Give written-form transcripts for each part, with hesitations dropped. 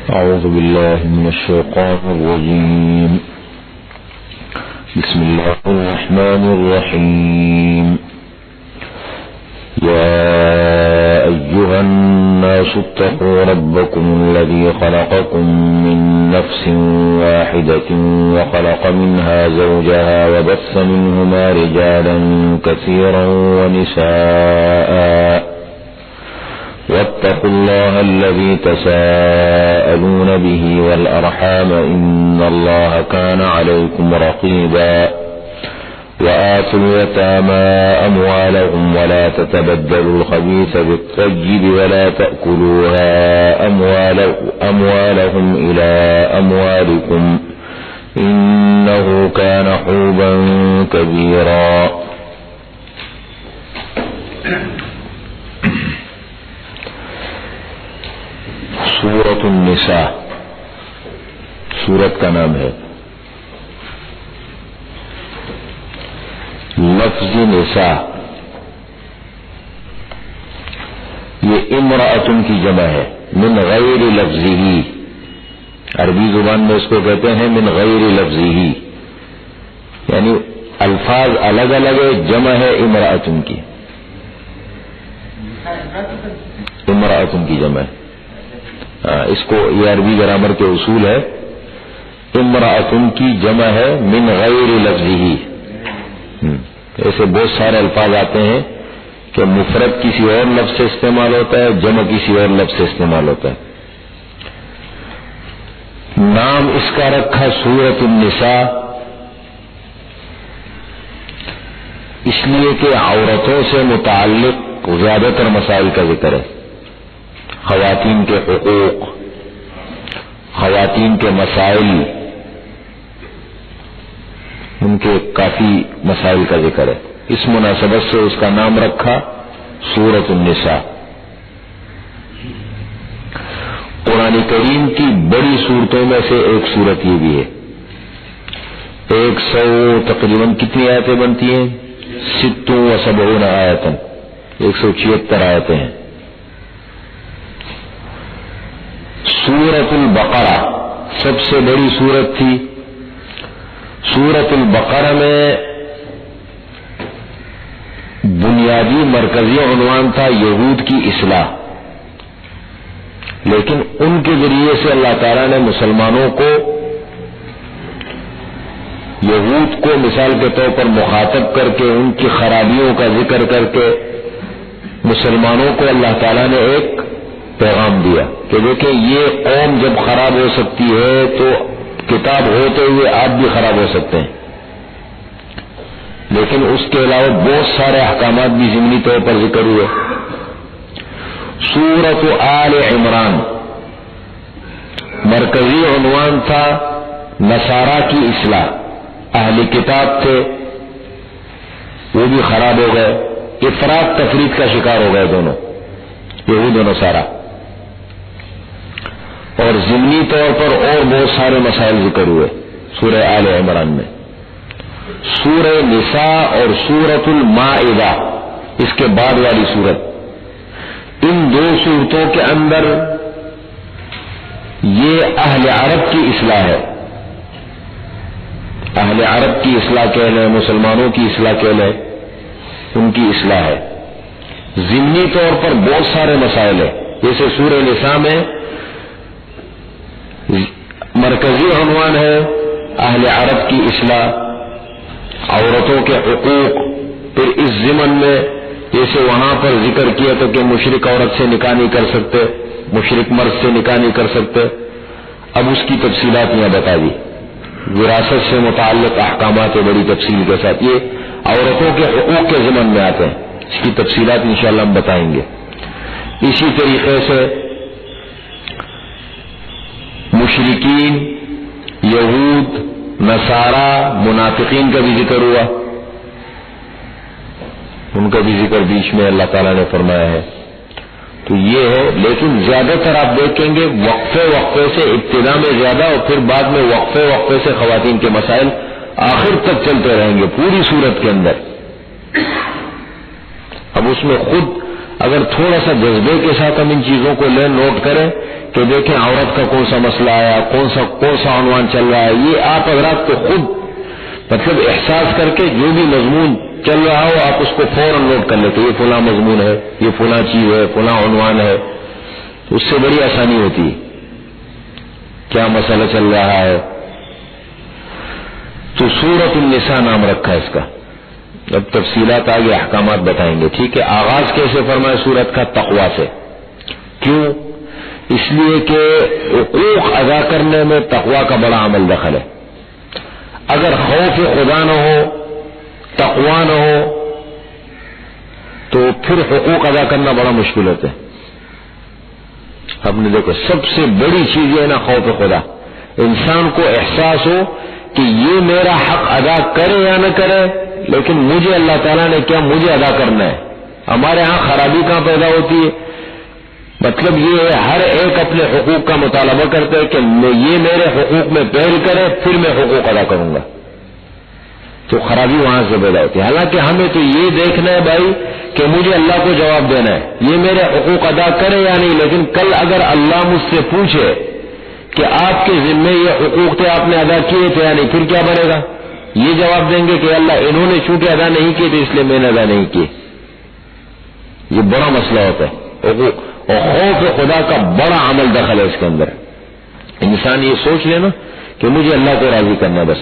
أعوذ بالله من الشيطان الرجيم. بسم الله الرحمن الرحيم. يا أيها الناس اتقوا ربكم الذي خلقكم من نفس واحدة وخلق منها زوجها وبث منهما رجالا كثيرا ونساء واتقوا الله الذي تساءلون به والأرحام إن الله كان عليكم رقيبا وآتوا اليتامى أموالهم ولا تتبدلوا الخبيث بالطيب ولا تأكلوها أموالهم إلى أموالكم إنه كان حوبا كبيرا. سورۃ النساء سورت کا نام ہے. لفظ نساء یہ امرأتن کی جمع ہے من غیر لفظہ. عربی زبان میں اس کو کہتے ہیں من غیر لفظہ، یعنی الفاظ الگ الگ ہے، جمع ہے امرأتن کی. امرأتن کی جمع ہے. اس کو یہ عربی گرامر کے اصول ہے. امرأتن کی جمع ہے من غیر لفظہ. ایسے بہت سارے الفاظ آتے ہیں کہ مفرد کسی اور لفظ سے استعمال ہوتا ہے، جمع کسی اور لفظ سے استعمال ہوتا ہے. نام اس کا رکھا سورۃ النساء اس لیے کہ عورتوں سے متعلق زیادہ تر مسائل کا ذکر ہے. خواتین کے حقوق، خواتین کے مسائل، ان کے کافی مسائل کا ذکر ہے. اس مناسبت سے اس کا نام رکھا سورۃ النساء. قرآن کریم کی بڑی صورتوں میں سے ایک صورت یہ بھی ہے. 100 تقریباً کتنی آیتیں بنتی ہیں؟ 76 آیتیں، 176 آیتیں ہیں. سورۃ البقرہ سب سے بڑی سورت تھی. سورۃ البقرہ میں بنیادی مرکزی عنوان تھا یہود کی اصلاح، لیکن ان کے ذریعے سے اللہ تعالیٰ نے مسلمانوں کو، یہود کو مثال کے طور پر مخاطب کر کے ان کی خرابیوں کا ذکر کر کے مسلمانوں کو اللہ تعالیٰ نے ایک پیغام دیا کہ دیکھیں یہ قوم جب خراب ہو سکتی ہے تو کتاب ہوتے ہوئے آپ بھی خراب ہو سکتے ہیں. لیکن اس کے علاوہ بہت سارے احکامات بھی ضمنی طور پر ذکر ہوئے. سورۃ آل عمران مرکزی عنوان تھا نصارہ کی اصلاح. اہل کتاب تھے، وہ بھی خراب ہو گئے، افراط تفریط کا شکار ہو گئے دونوں، یہود و نصارہ. اور ضمنی طور پر اور بہت سارے مسائل ذکر ہوئے سورہ آل عمران میں. سورہ نساء اور سورۃ المائدہ اس کے بعد والی سورت، ان دو سورتوں کے اندر یہ اہل عرب کی اصلاح ہے. اہل عرب کی اصلاح کہہ لیں، مسلمانوں کی اصلاح کہہ لیں، ان کی اصلاح ہے. ضمنی طور پر بہت سارے مسائل ہیں. جیسے سورہ نساء میں مرکزی عنوان ہے اہل عرب کی اصلاح، عورتوں کے حقوق. پھر اس ضمن میں جیسے وہاں پر ذکر کیا تھا کہ مشرک عورت سے نکاح نہیں کر سکتے، مشرک مرد سے نکاح نہیں کر سکتے. اب اس کی تفصیلات یہاں بتا دی. وراثت سے متعلق احکامات بڑی تفصیل کے ساتھ یہ عورتوں کے حقوق کے ضمن میں آتے ہیں. اس کی تفصیلات انشاءاللہ ہم بتائیں گے. اسی طریقے سے مشرکین، یہود، نصارہ، منافقین کا بھی ذکر ہوا. ان کا بھی ذکر بیچ میں اللہ تعالیٰ نے فرمایا ہے. تو یہ ہے. لیکن زیادہ تر آپ دیکھیں گے وقفے وقفے سے، ابتدا میں زیادہ اور پھر بعد میں وقفے وقفے سے خواتین کے مسائل آخر تک چلتے رہیں گے پوری صورت کے اندر. اب اس میں خود اگر تھوڑا سا جذبے کے ساتھ ہم ان چیزوں کو لے نوٹ کریں کہ دیکھیں عورت کا کون سا مسئلہ آیا، کون سا عنوان چل رہا ہے، یہ آپ حضرات کو خود مطلب احساس کر کے جو بھی مضمون چل رہا ہو آپ اس کو فوراً نوٹ کر لیتے، یہ فلاں مضمون ہے، یہ فلاں چیز ہے، فلاں عنوان ہے، تو اس سے بڑی آسانی ہوتی ہے کیا مسئلہ چل رہا ہے۔ تو سورۃ النساء نام رکھا ہے اس کا، اب تفصیلات آگے احکامات بتائیں گے، ٹھیک ہے۔ آغاز کیسے فرمایا سورت کا؟ تقویٰ سے۔ کیوں؟ اس لیے کہ حقوق ادا کرنے میں تقویٰ کا بڑا عمل دخل ہے۔ اگر خوف خدا نہ ہو، تقویٰ نہ ہو، تو پھر حقوق ادا کرنا بڑا مشکل ہوتا ہے۔ ہم نے دیکھو سب سے بڑی چیز ہے نا خوف خدا، انسان کو احساس ہو کہ یہ میرا حق ادا کرے یا نہ کرے، لیکن مجھے اللہ تعالیٰ نے کیا مجھے ادا کرنا ہے۔ ہمارے ہاں خرابی کہاں پیدا ہوتی ہے؟ مطلب یہ ہے ہر ایک اپنے حقوق کا مطالبہ کرتا ہے کہ یہ میرے حقوق میں پہل کرے پھر میں حقوق ادا کروں گا، تو خرابی وہاں سے پیدا ہوتی ہے۔ حالانکہ ہمیں تو یہ دیکھنا ہے بھائی کہ مجھے اللہ کو جواب دینا ہے، یہ میرے حقوق ادا کرے یا نہیں، لیکن کل اگر اللہ مجھ سے پوچھے کہ آپ کے ذمے یہ حقوق تھے آپ نے ادا کیے تھے یا نہیں، پھر کیا بنے گا؟ یہ جواب دیں گے کہ اللہ انہوں نے چونکہ ادا نہیں کیے تھے اس لیے میں نے ادا نہیں کیے۔ یہ بڑا مسئلہ ہوتا ہے حقوق، اور خوف خدا کا بڑا عمل دخل ہے اس کے اندر۔ انسان یہ سوچ لینا کہ مجھے اللہ کو راضی کرنا، بس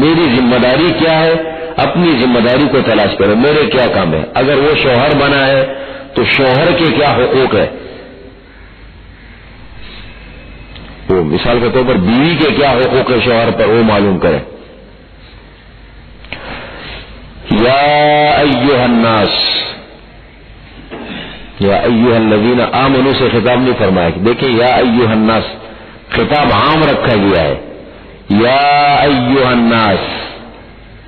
میری ذمہ داری کیا ہے، اپنی ذمہ داری کو تلاش کرو، میرے کیا کام ہے۔ اگر وہ شوہر بنا ہے تو شوہر کے کیا حقوق ہے، وہ مثال کے طور پر بیوی کے کیا حقوق ہے شوہر پر، وہ معلوم کرے۔ یا ایھا الناس، یا ایھا الذین آمنوا سے خطاب نہیں فرمایا، دیکھیں یا ایھا الناس خطاب عام رکھا گیا ہے۔ یا ایھا الناس،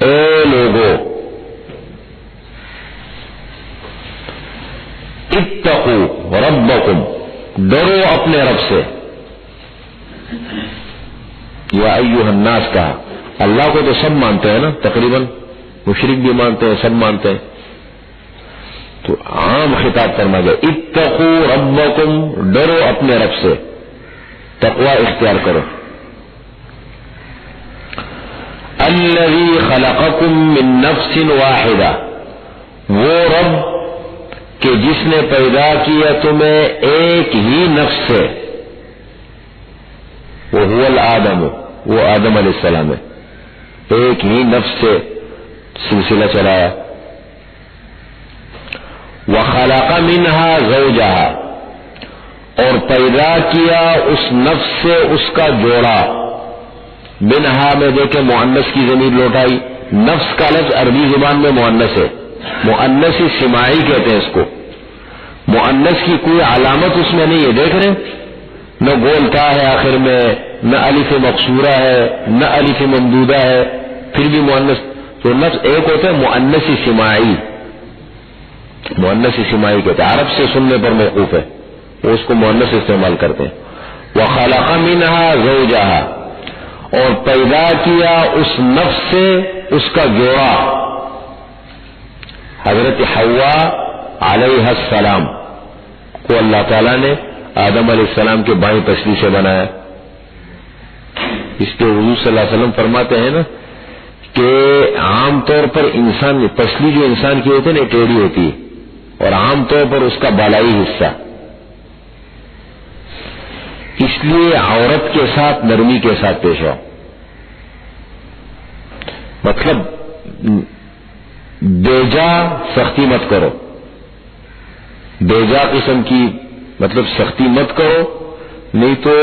اے لوگو، اتقوا ربکم، ڈرو اپنے رب سے۔ یا ایھا الناس کہا، اللہ کو تو سب مانتے ہیں نا، تقریباً مشرک بھی مانتے ہیں، سب مانتے ہیں، تو عام خطاب فرما گیا اتقوا ربکم، ڈرو اپنے رب سے، تقوی اختیار کرو۔ الذی خلقکم من نفس واحدہ، وہ رب کہ جس نے پیدا کیا تمہیں ایک ہی نفس سے، وہ هو الآدم، وہ آدم علیہ السلام ہے، ایک ہی نفس سے سلسلہ چلایا۔ وخلق منها زوجها، اور پیدا کیا اس نفس سے اس کا جوڑا۔ منہا میں دیکھیں مؤنث کی ضمیر لوٹائی، نفس کا لفظ عربی زبان میں مؤنث ہے، مؤنث سماعی کہتے ہیں اس کو، مؤنث کی کوئی علامت اس میں نہیں ہے، دیکھ رہے ہیں نہ گولتا ہے آخر میں، نہ الف مقصورہ ہے، نہ الف ممدودہ ہے، پھر بھی مؤنث۔ تو نفس ایک ہوتا ہے مؤنث سماعی، مؤنث سماعی کہتے ہیں، عرب سے سننے پر موقوف ہے، وہ اس کو مؤنث استعمال کرتے ہیں۔ وخلق منها زوجها، اور پیدا کیا اس نفس سے اس کا جوڑا، حضرت حوا علیہ السلام کو اللہ تعالیٰ نے آدم علیہ السلام کے بائیں پسلی سے بنایا۔ اس پہ حضور صلی اللہ علیہ وسلم فرماتے ہیں نا کہ عام طور پر انسان پسلی جو انسان کی ہوتی ہے نا ٹیڑھی ہوتی ہے، اور عام طور پر اس کا بالائی حصہ، اس لیے عورت کے ساتھ نرمی کے ساتھ پیش آؤ، مطلب بیجا سختی مت کرو، بیجا قسم کی مطلب سختی مت کرو، نہیں تو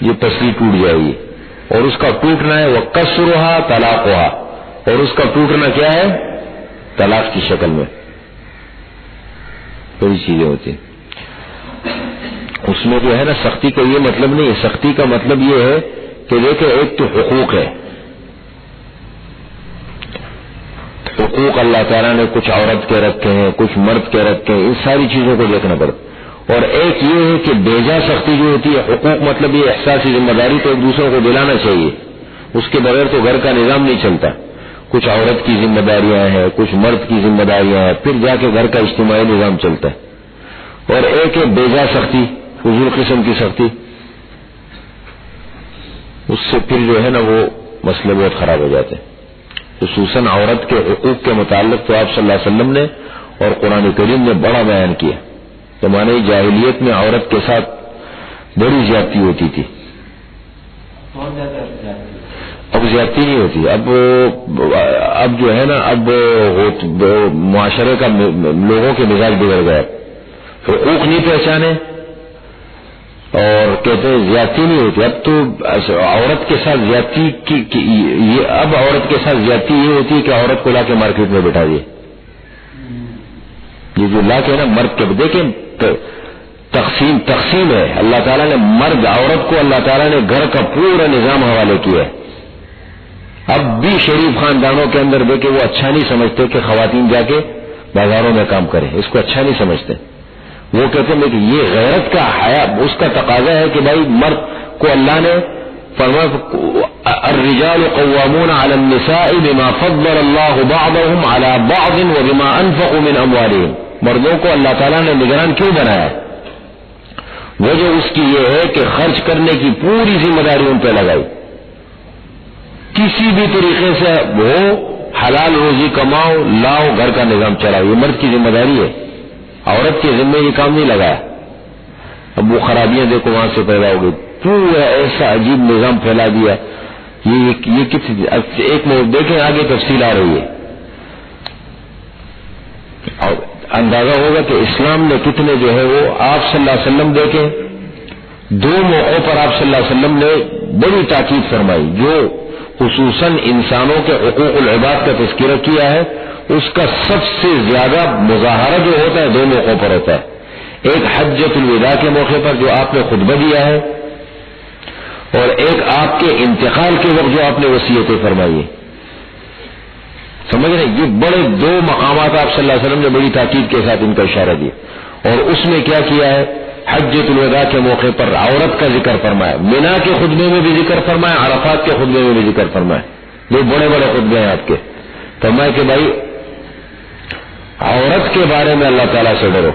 یہ پسلی ٹوٹ جائے گی، اور اس کا ٹوٹنا ہے وَقَصْرُهَا طَلَاقُهَا، اور اس کا ٹوٹنا کیا ہے؟ طلاق کی شکل میں، بڑی چیزیں ہوتی ہیں اس میں جو ہے نا۔ سختی کا یہ مطلب نہیں ہے، سختی کا مطلب یہ ہے کہ دیکھیں ایک تو حقوق ہے، حقوق اللہ تعالیٰ نے کچھ عورت کے رکھے ہیں، کچھ مرد کے رکھے ہیں، ان ساری چیزوں کو دیکھنا پڑتا۔ اور ایک یہ ہے کہ بیجا سختی جو ہوتی ہے، حقوق مطلب یہ احساسی ذمہ داری تو ایک دوسرے کو دلانا چاہیے، اس کے بغیر تو گھر کا نظام نہیں چلتا۔ کچھ عورت کی ذمہ داریاں ہیں، کچھ مرد کی ذمہ داریاں ہیں، پھر جا کے گھر کا اجتماعی نظام چلتا ہے، اور ایک ہے بیجا سختی، فضول قسم کی سختی، اس سے پھر جو ہے نا وہ مسئلے بہت خراب ہو جاتے ہیں۔ خصوصاً عورت کے حقوق کے متعلق تو آپ صلی اللہ علیہ وسلم نے اور قرآن کریم نے بڑا بیان کیا۔ زمانے جاہلیت میں عورت کے ساتھ بڑی زیادتی ہوتی تھی، اب زیادتی نہیں ہوتی، اب جو ہے نا اب معاشرے کا لوگوں کے مزاج بگڑ گئے، حقوق نہیں پہچانے اور کہتے ہیں زیادتی نہیں ہوتی۔ اب تو عورت کے ساتھ زیادتی اب عورت کے ساتھ زیادتی یہ ہوتی ہے کہ عورت کو لا کے مارکیٹ میں بٹھا دیے، یہ جو لا کے نا مرد کے دیکھیں تقسیم ہے، اللہ تعالیٰ نے مرد عورت کو اللہ تعالیٰ نے گھر کا پورا نظام حوالے کیا ہے۔ اب بھی شریف خاندانوں کے اندر دیکھیں وہ اچھا نہیں سمجھتے کہ خواتین جا کے بازاروں میں کام کریں، اس کو اچھا نہیں سمجھتے، وہ کہتے ہیں کہ یہ غیرت کا حیا اس کا تقاضا ہے کہ بھائی مرد کو اللہ نے فرمایا الرجال قوامون علی النساء بما فضل اللہ بعضهم علی بعض وبما انفقوا من اموالهم، مردوں کو اللہ تعالیٰ نے نگران کیوں بنایا؟ وجہ اس کی یہ ہے کہ خرچ کرنے کی پوری ذمہ داری ان پہ لگائی، کسی بھی طریقے سے وہ حلال روزی کماؤ لاؤ گھر کا نظام چلاؤ، یہ مرد کی ذمہ داری ہے، عورت کے ذمہ یہ کام نہیں لگایا۔ اب وہ خرابیاں دیکھو وہاں سے پیدا ہو گئی، پورا ایسا عجیب نظام پھیلا دیا، یہ ایک منٹ دیکھیں آگے تفصیل آ رہی ہے، اور اندازہ ہوگا کہ اسلام نے کتنے جو ہے وہ آپ صلی اللہ علیہ وسلم دیکھیں دو موقعوں پر آپ صلی اللہ علیہ وسلم نے بڑی تاکید فرمائی، جو خصوصاً انسانوں کے حقوق العباد کا تذکرہ کیا ہے اس کا سب سے زیادہ مظاہرہ جو ہوتا ہے دو موقعوں پر ہوتا ہے، ایک حجۃ الوداع کے موقع پر جو آپ نے خطبہ دیا ہے، اور ایک آپ کے انتقال کے وقت جو آپ نے وصیتیں فرمائی ہے۔ سمجھ رہے ہیں، یہ بڑے دو مقامات آپ صلی اللہ علیہ وسلم نے بڑی تاکید کے ساتھ ان کا اشارہ دیا، اور اس میں کیا کیا ہے، حجۃ الوداع کے موقع پر عورت کا ذکر فرمایا، مینا کے خطبے میں بھی ذکر فرمایا، عرفات کے خطبے میں بھی ذکر فرمایا، دو بڑے بڑے خطبے ہیں آپ کے، فرمایا کہ بھائی عورت کے بارے میں اللہ تعالیٰ سے ڈرو،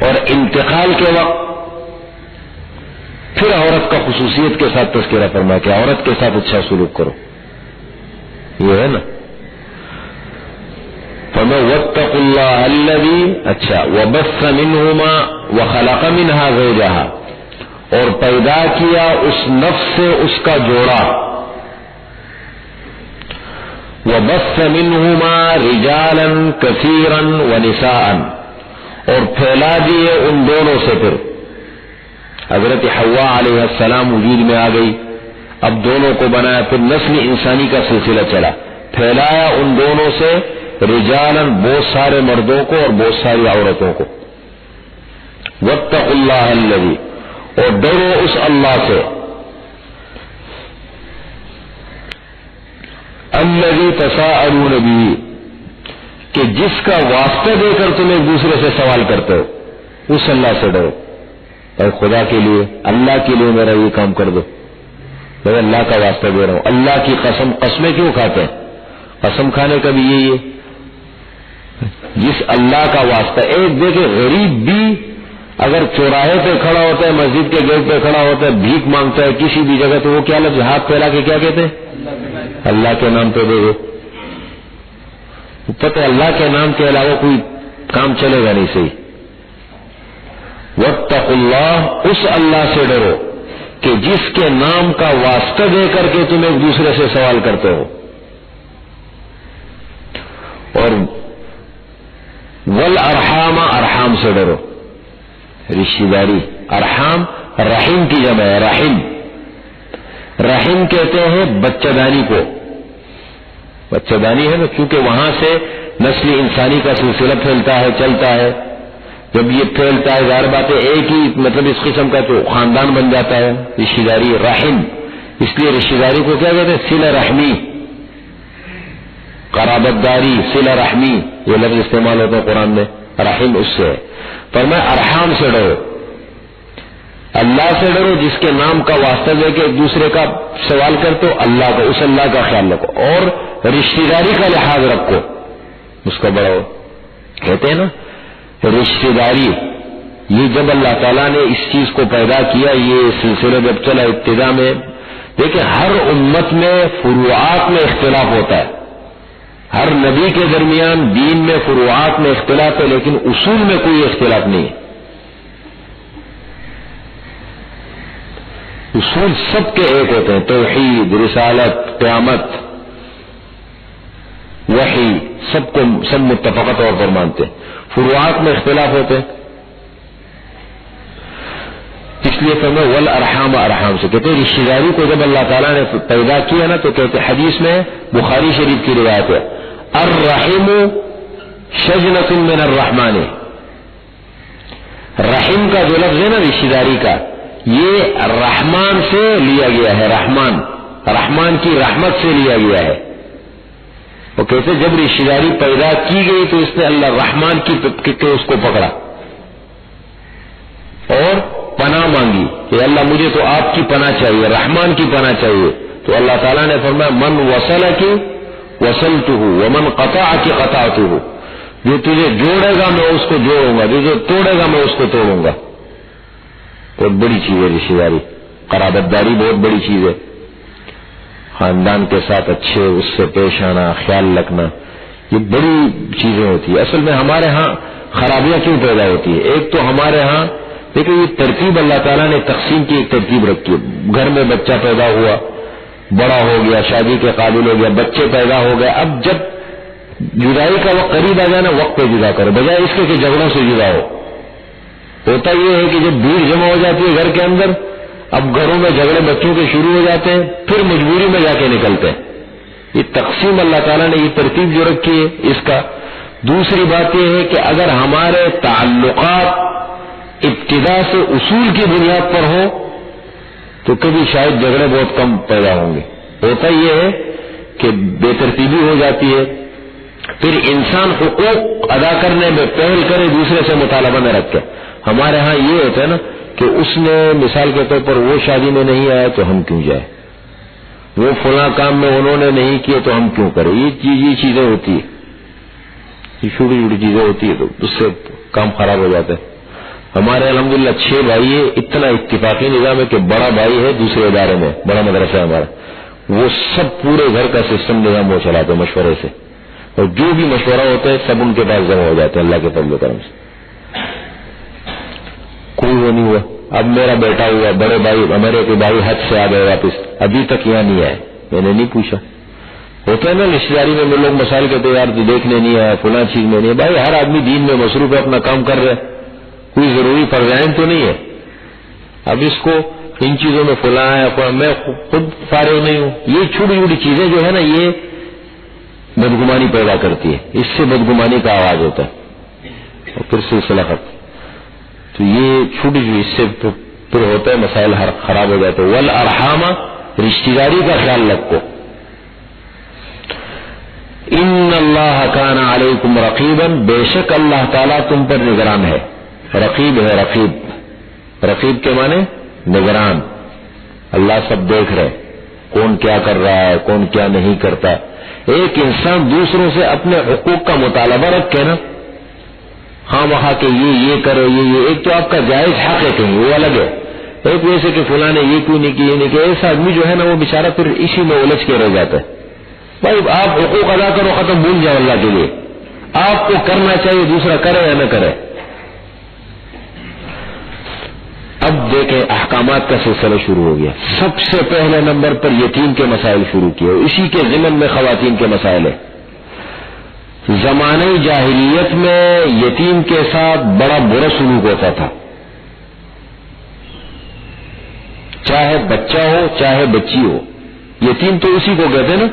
اور انتقال کے وقت پھر عورت کا خصوصیت کے ساتھ تذکرہ فرمایا کہ عورت کے ساتھ اچھا سلوک کرو، یہ ہے نا، واتقوا اللہ الذی اچھا وبث منہما وخلق منها زوجها، اور پیدا کیا اس نفس سے اس کا جوڑا، وبث منہما رجالا کثیرا ونساء، اور پھیلا دیے ان دونوں سے، پھر حضرت حوا علیہ السلام وجود میں آ گئی، اب دونوں کو بنایا، پھر نسل انسانی کا سلسلہ چلا، پھیلایا ان دونوں سے رجالن بہت سارے مردوں کو اور بہت ساری عورتوں کو، واتقوا اللہ الذی، اور ڈرو اس اللہ سے، الذی تساءلون بہ، کہ جس کا واسطہ دے کر تم ایک دوسرے سے سوال کرتے ہو، اس اللہ سے ڈرو، اور خدا کے لیے اللہ کے لیے میرا یہ کام کر دو، میں اللہ کا واسطہ دے رہا ہوں، اللہ کی قسم، قسمیں کیوں کھاتے ہیں؟ قسم کھانے کا بھی یہی ہے، جس اللہ کا واسطہ، ایک دیکھے غریب بھی اگر چوراہے پہ کھڑا ہوتا ہے، مسجد کے گیٹ پہ کھڑا ہوتا ہے، بھیک مانگتا ہے کسی بھی جگہ، تو وہ کیا لفظ ہاتھ پھیلا کے کیا کہتے ہیں؟ اللہ کے نام پہ دے دو، پتہ ہے اللہ کے نام کے علاوہ کوئی کام چلے گا نہیں صحیح۔ واتقوا اللہ، اس اللہ سے ڈرو کہ جس کے نام کا واسطہ دے کر کے تم ایک دوسرے سے سوال کرتے ہو، اور والارحام، ارحام سے ڈرو، رشتہ داری، ارحام رحم کی جمع ہے، رحم، رحم کہتے ہیں بچہ دانی کو، بچہ دانی ہے نا، کیونکہ وہاں سے نسل انسانی کا سلسلہ پھیلتا ہے، چلتا ہے، جب یہ پھیلتا ہے ظاہر بات ہے ایک ہی مطلب اس قسم کا تو خاندان بن جاتا ہے، رشتہ داری رحم، اس لیے رشتہ داری کو کیا کہتے ہیں؟ صلہ رحمی، قرابت داری، صلہ رحمی، یہ لفظ استعمال ہوتا ہے قرآن میں، رحم اس سے ہے، فرمایا ارحام سے ڈرو، اللہ سے ڈرو جس کے نام کا واسطہ دے کے ایک دوسرے کا سوال کرتے ہو، اللہ کا، اس اللہ کا خیال رکھو، اور رشتہ داری کا لحاظ رکھو، اس کا بڑا کہتے ہیں نا رشتہ داری، یہ جب اللہ تعالیٰ نے اس چیز کو پیدا کیا، یہ سلسلہ جب چلا ابتدا میں، دیکھیں ہر امت میں فروعات میں اختلاف ہوتا ہے، ہر نبی کے درمیان دین میں فروعات میں اختلاف ہے، لیکن اصول میں کوئی اختلاف نہیں ہے، اصول سب کے ایک ہوتے ہیں، توحید، رسالت، قیامت، وحی، سب متفقہ طور پر مانتے ہیں، فروعات میں اختلاف ہوتے ہیں، اس لیے فرمایا والارحام، ارحام سے کہتے ہیں رشتہ داری کو جب اللہ تعالیٰ نے پیدا کیا نا تو کہتے ہیں، حدیث میں بخاری شریف کی روایت ہے، الرحم شجنۃ من الرحمن، رحم کا جو لفظ ہے نا رشتہ داری کا، یہ رحمان سے لیا گیا ہے، رحمان کی رحمت سے لیا گیا ہے، وہ کہتے ہیں جب رشتہ داری پیدا کی گئی تو اس نے اللہ رحمان کی اس کو پکڑا اور پناہ مانگی کہ اللہ مجھے تو آپ کی پناہ چاہیے، رحمان کی پناہ چاہیے، تو اللہ تعالیٰ نے فرمایا من وصلک وصلتہ ومن قطعک قطعتہ، جو تجھے جوڑے گا میں اس کو جوڑوں گا، جو توڑے گا میں اس کو توڑوں گا۔ بہت بڑی چیز ہے رشتہ داری، قرابت داری بہت بڑی چیز ہے، خاندان کے ساتھ اچھے اس سے پیش آنا، خیال رکھنا، یہ بڑی چیزیں ہوتی ہیں۔ اصل میں ہمارے ہاں خرابیاں کیوں پیدا ہوتی ہے؟ ایک تو ہمارے ہاں دیکھیں یہ ترتیب اللہ تعالیٰ نے تقسیم کی ایک ترتیب رکھی ہے، گھر میں بچہ پیدا ہوا، بڑا ہو گیا، شادی کے قابل ہو گیا، بچے پیدا ہو گئے، اب جب جدائی کا وقت قریب آ جائے نا وقت پہ جدا کرو، بجائے اس کے کہ جھگڑوں سے جدا ہو۔ ہوتا یہ ہے کہ جب بھیڑ جمع ہو جاتی ہے گھر کے اندر، اب گھروں میں جھگڑے بچوں کے شروع ہو جاتے ہیں، پھر مجبوری میں جا کے نکلتے ہیں۔ یہ تقسیم اللہ تعالیٰ نے یہ ترتیب جو رکھی ہے اس کا۔ دوسری بات یہ ہے کہ اگر ہمارے تعلقات ابتدا سے اصول کی بنیاد پر ہو تو کبھی شاید جھگڑے بہت کم پیدا ہوں گے۔ ہوتا یہ ہے کہ بے ترتیبی ہو جاتی ہے، پھر انسان حقوق ادا کرنے میں پہل کرے دوسرے سے مطالبہ نہ رکھے۔ ہمارے ہاں یہ ہوتا ہے نا کہ اس نے مثال کے طور پر وہ شادی میں نہیں آیا تو ہم کیوں جائیں، وہ فلاں کام میں انہوں نے نہیں کیا تو ہم کیوں کریں، یہ چیزیں ہوتی ہیں، یہ چھوٹی چھوٹی چیزیں ہوتی ہیں، تو اس سے کام خراب ہو جاتا ہے۔ ہمارے الحمدللہ 6 بھائی ہے، اتنا اتفاقی نظام ہے کہ بڑا بھائی ہے دوسرے ادارے میں، بڑا مدرسہ ہے ہمارا، وہ سب پورے گھر کا سسٹم نظام وہ چلاتے ہیں مشورے سے، اور جو بھی مشورہ ہوتا ہے سب ان کے پاس جمع ہو جاتے ہیں اللہ کے فضل و کرم سے۔ کوئی وہ نہیں ہوا، اب میرا بیٹا ہوا، بڑے بھائی ہمارے کوئی بھائی حج سے آ گئے واپس، ابھی تک یہاں نہیں آئے، میں نے نہیں پوچھا۔ ہوتا ہے نا رشتہ داری میں لوگ مسائل کہتے ہیں یار تو دیکھنے نہیں آیا، فلاں چیز میں نہیں، بھائی ہر آدمی دین میں مصروف ہے، اپنا کام کر رہے، کوئی ضروری فرض تو نہیں ہے۔ اب اس کو ان چیزوں میں فلاں ہے، میں خود فارغ نہیں ہوں، یہ چھوٹی چھوٹی چیزیں جو ہے نا یہ بدگمانی پیدا کرتی ہے، اس سے بدگمانی کا آواز ہوتا ہے اور پھر سلسلہ ختم۔ تو یہ چھوٹی چھوٹی اس سے پھر ہوتا ہے مسائل خراب ہو جاتے ہیں۔ والارحام، رشتہ داری کا خیال رکھو۔ ان اللہ کان علیکم رقیبا، بے شک اللہ تعالیٰ تم پر نگران ہے۔ رقیب ہے، رقیب کے معنی نگران، اللہ سب دیکھ رہے کون کیا کر رہا ہے، کون کیا نہیں کرتا۔ ایک انسان دوسروں سے اپنے حقوق کا مطالبہ رکھے نا، ہاں وہاں کے یہ کرو، یہ ایک تو آپ کا جائز حق ہے کہیں وہ الگ ہے، ایک ویسے کہ فلاں نے یہ کیوں نہیں کیا، یہ نہیں کیا، ایسا آدمی جو ہے نا وہ بیچارہ پھر اسی میں الجھ کے رہ جاتا ہے۔ بھائی آپ حقوق ادا کرو، ختم، بھول جاؤ اللہ کے لیے، آپ کو کرنا چاہیے، دوسرا کرے یا نہ کرے۔ اب دیکھیں احکامات کا سلسلہ شروع ہو گیا۔ سب سے پہلے نمبر پر یتیم کے مسائل شروع کیے، اسی کے ضمن میں خواتین کے مسائل ہیں۔ زمانہ جاہلیت میں یتیم کے ساتھ بڑا برا سلوک ہوتا تھا، چاہے بچہ ہو چاہے بچی ہو، یتیم تو اسی کو کہتے ہیں نا،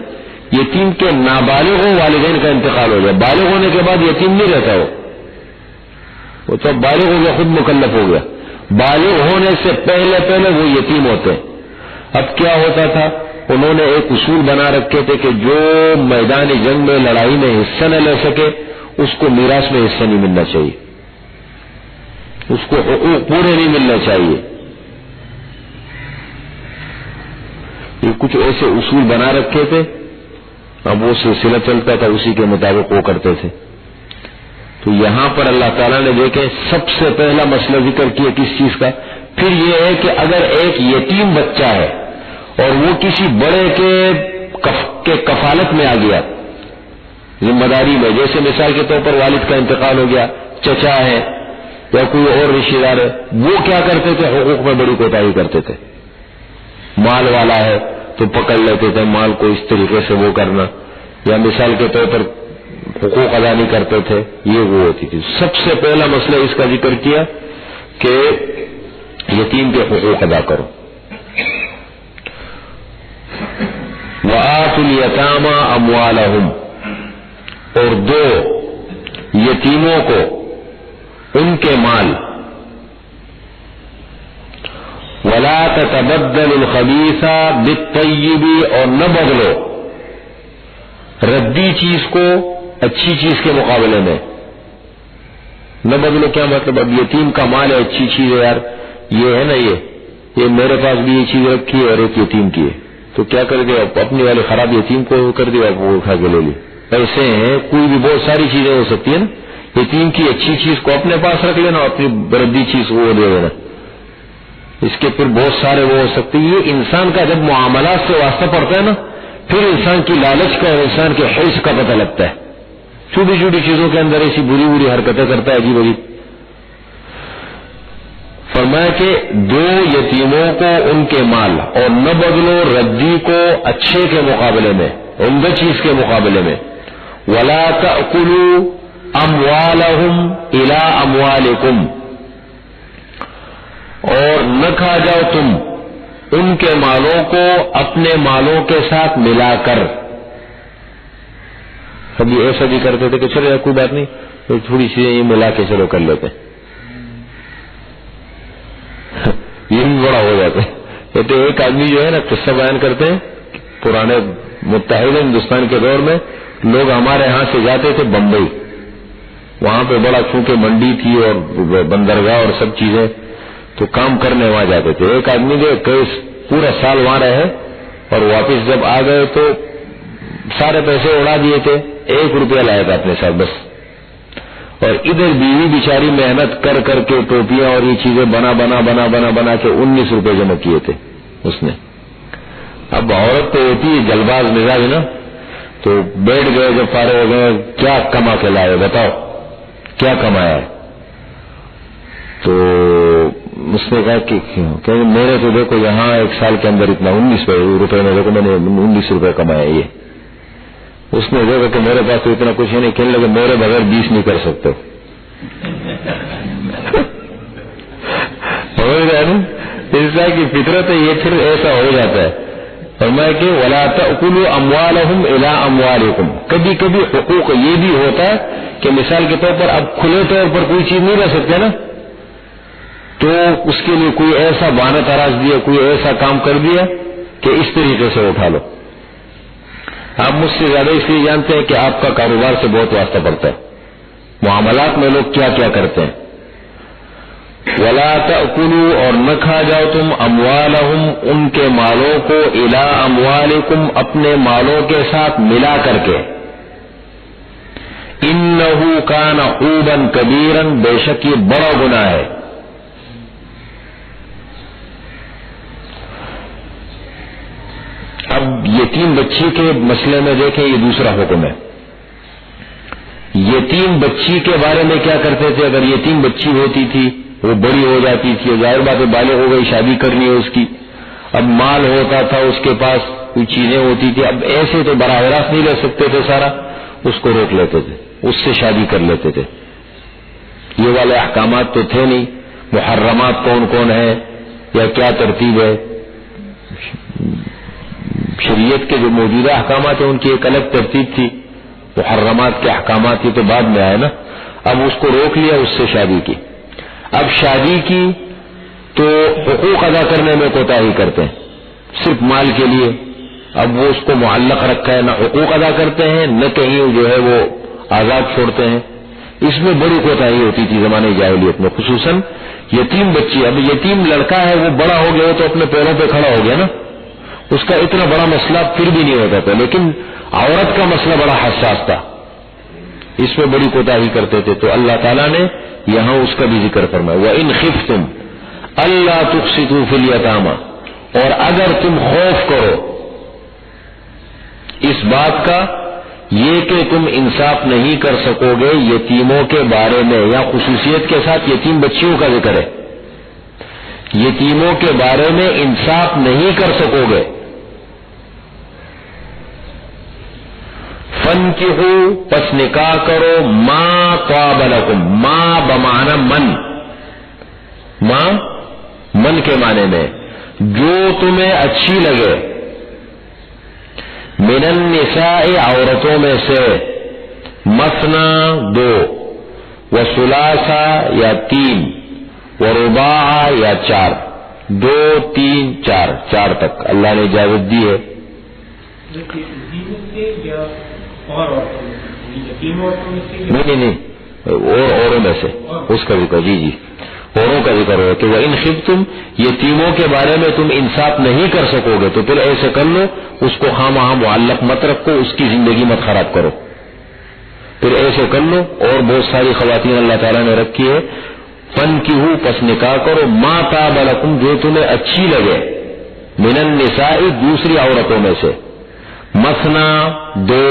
یتیم کے نابالغ ہو والدین کا انتقال ہو گیا، بالغ ہونے کے بعد یتیم نہیں رہتا، وہ تو بالغ ہو گیا، خود مکلف ہو گیا، بالغ ہونے سے پہلے وہ یتیم ہوتے ہیں۔ اب کیا ہوتا تھا، انہوں نے ایک اصول بنا رکھے تھے کہ جو میدان جنگ میں لڑائی میں حصہ نہ لے سکے اس کو میراث میں حصہ نہیں ملنا چاہیے، اس کو حقوق پورے نہیں ملنا چاہیے۔ یہ کچھ ایسے اصول بنا رکھے تھے، اب وہ سلسلہ چلتا تھا، اسی کے مطابق وہ کرتے تھے. تو یہاں پر اللہ تعالیٰ نے دیکھے سب سے پہلا مسئلہ ذکر کیا کس چیز کا؟ پھر یہ ہے کہ اگر ایک یتیم بچہ ہے اور وہ کسی بڑے کے کفالت میں آ گیا، ذمہ داری میں، جیسے مثال کے طور پر والد کا انتقال ہو گیا، چچا ہے یا کوئی اور رشتے دار ہے، وہ کیا کرتے تھے؟ حقوق میں بڑی کوتاہی کرتے تھے. مال والا ہے تو پکڑ لیتے تھے مال کو اس طریقے سے وہ کرنا، یا مثال کے طور پر حقوق ادا نہیں کرتے تھے، یہ وہ ہوتی تھی. سب سے پہلا مسئلہ اس کا ذکر کیا کہ یتیم کے حقوق ادا کرو. وآتوا الیتامی اموالہم، اور دو یتیموں کو ان کے مال. ولا تتبدل الخبیث بالطیب، اور نہ بدلو ردی چیز کو اچھی چیز کے مقابلے میں. نہ بدلو کیا مطلب؟ اب یتیم کا مال ہے، اچھی چیز ہے یار، یہ ہے نا، یہ میرے پاس بھی یہ چیز رکھی ہے اور ایک یتیم کی ہے، تو کیا کر دیا؟ اپنی والی خراب یتیم کو کر دیا، وہ اٹھا کے لے لی. ایسے ہیں کوئی بھی بہت ساری چیزیں ہو سکتی ہیں نا، یتیم کی اچھی چیز کو اپنے پاس رکھ لینا، اپنی ردی چیز وہ دے دینا، اس کے پھر بہت سارے وہ ہو سکتے. یہ انسان کا جب معاملات سے واسطہ پڑتا ہے نا، پھر انسان کی لالچ کا اور انسان کے حرص کا پتہ لگتا ہے. چھوٹی چھوٹی چیزوں کے اندر ایسی بری بری حرکتیں کرتا ہے، عجیب عجیب. فرمایا کہ دو یتیموں کو ان کے مال، اور نہ بدلو ردی کو اچھے کے مقابلے میں، عمدہ چیز کے مقابلے میں. ولا تأکلوا اموالہم الی اموالکم، اور نہ کھا جاؤ تم ان کے مالوں کو اپنے مالوں کے ساتھ ملا کر. کبھی ایسا بھی کرتے تھے کہ چلو کوئی بات نہیں، تو تھوڑی سی یہ ملا کے چلو کر لیتے، یہ بھی بڑا ہو جاتا ہے. کہتے ایک آدمی جو ہے نا، قصہ بیان کرتے ہیں، پرانے متحدہ ہندوستان کے دور میں لوگ ہمارے ہاں سے جاتے تھے بمبئی، وہاں پہ بڑا چونکہ منڈی تھی اور بندرگاہ اور سب چیزیں، تو کام کرنے وہاں جاتے تھے. ایک آدمی جو پورا سال وہاں رہے اور واپس جب آ گئے تو سارے پیسے اڑا دیے تھے، 1 روپیہ لایا تھا اپنے ساتھ بس. اور ادھر بیوی بیچاری محنت کر کر کے ٹوپیاں اور یہ چیزیں بنا کے 19 روپے جمع کیے تھے اس نے. اب عورت تو ہوتی ہے جلباز مزاج نا، تو بیٹھ گئے جب فارغ ہو گئے، کیا کما کے لائے بتاؤ، کیا کمایا ہے؟ تو اس نے کہا کہ میرے تو دیکھو یہاں 1 سال کے اندر اتنا 19 روپے میں دیکھو میں نے 19 روپے کمایا. یہ اس نے دیکھا کہ میرے پاس تو اتنا کچھ ہے نہیں، کہنے لگے میرے بغیر 20 نہیں کر سکتے. انسان کی فطرت ہے، یہ پھر ایسا ہو جاتا ہے. فرمایا کہ ولا تأکلوا اموالہم الی اموالکم. کبھی کبھی حقوق یہ بھی ہوتا ہے کہ مثال کے طور پر اب کھلے طور پر کوئی چیز نہیں رہ سکتے نا، تو اس کے لیے کوئی ایسا بہانہ تراش دیا، کوئی ایسا کام کر دیا کہ اس طریقے سے اٹھا لو. آپ مجھ سے زیادہ اس لیے جانتے ہیں کہ آپ کا کاروبار سے بہت واسطہ پڑتا ہے، معاملات میں لوگ کیا کیا کرتے ہیں. ولا تأکلوا، اور نہ کھا جاؤ تم اموالہم ان کے مالوں کو الی اموالکم اپنے مالوں کے ساتھ ملا کر کے. انہ کان حوبا کبیرا، بے شک یہ بڑا گناہ ہے. اب یتیم بچی کے مسئلے میں دیکھیں، یہ دوسرا حکم ہے. یتیم بچی کے بارے میں کیا کرتے تھے؟ اگر یتیم بچی ہوتی تھی، وہ بڑی ہو جاتی تھی، ظاہر بات ہے بالغ ہو گئی، شادی کرنی ہے اس کی، اب مال ہوتا تھا اس کے پاس، کوئی چیزیں ہوتی تھی، اب ایسے تو براہ راست نہیں رہ سکتے تھے سارا، اس کو روک لیتے تھے، اس سے شادی کر لیتے تھے. یہ والے احکامات تو تھے نہیں. محرمات کون کون ہیں یا کیا ترتیب ہے؟ شریعت کے جو موجودہ احکامات ہیں ان کی ایک الگ ترتیب تھی. محرمات کے احکامات یہ تو بعد میں آئے نا. اب اس کو روک لیا، اس سے شادی کی. اب شادی کی تو حقوق ادا کرنے میں کوتاہی کرتے ہیں، صرف مال کے لیے. اب وہ اس کو معلق رکھا ہے، نہ حقوق ادا کرتے ہیں، نہ کہیں جو ہے وہ آزاد چھوڑتے ہیں. اس میں بڑی کوتاہی ہوتی تھی زمانے جاہلیت میں، خصوصاً یتیم بچی. اب یتیم لڑکا ہے، وہ بڑا ہو گیا تو اپنے پیروں پہ کھڑا ہو گیا نا، اس کا اتنا بڑا مسئلہ پھر بھی نہیں ہوتا تھا، لیکن عورت کا مسئلہ بڑا حساس تھا، اس میں بڑی کوتاہی کرتے تھے، تو اللہ تعالیٰ نے یہاں اس کا بھی ذکر فرمایا، وَإِنْ خِفْتُمْ أَلَّا تُقْسِطُوا فِي الْيَتَامَى، اور اگر تم خوف کرو اس بات کا یہ کہ تم انصاف نہیں کر سکو گے یتیموں کے بارے میں، یا خصوصیت کے ساتھ یتیم بچیوں کا ذکر ہے، یتیموں کے بارے میں انصاف نہیں کر سکو گے، فَانْكِحُوا پس نکاح کرو مَا طَابَ لَكُمْ، مَا بمعنی من، مَا من کے معنی میں جو تمہیں اچھی لگے، من النساء عورتوں میں سے، مثنا دو، وثلاثا یا تین، ورباع یا چار، دو تین چار، چار تک اللہ نے اجازت دی ہے۔ نہیں اور اوروں میں سے اس کا ذکر، جی اوروں کا ذکر ہو کہ وَإِنْ خِفْتُمْ یتیموں کے بارے میں تم انصاف نہیں کر سکو گے تو پھر ایسے کر لو، اس کو خواہ معلق مت رکھو، اس کی زندگی مت خراب کرو، پھر ایسے کر لو۔ اور بہت ساری خواتین اللہ تعالیٰ نے رکھی ہے، فَانْكِحُوا پس نکاح کرو مَا طَابَ لَكُمْ جو تمہیں اچھی لگے، مِنَ النِّسَاءِ دوسری عورتوں میں سے، مثنا دو،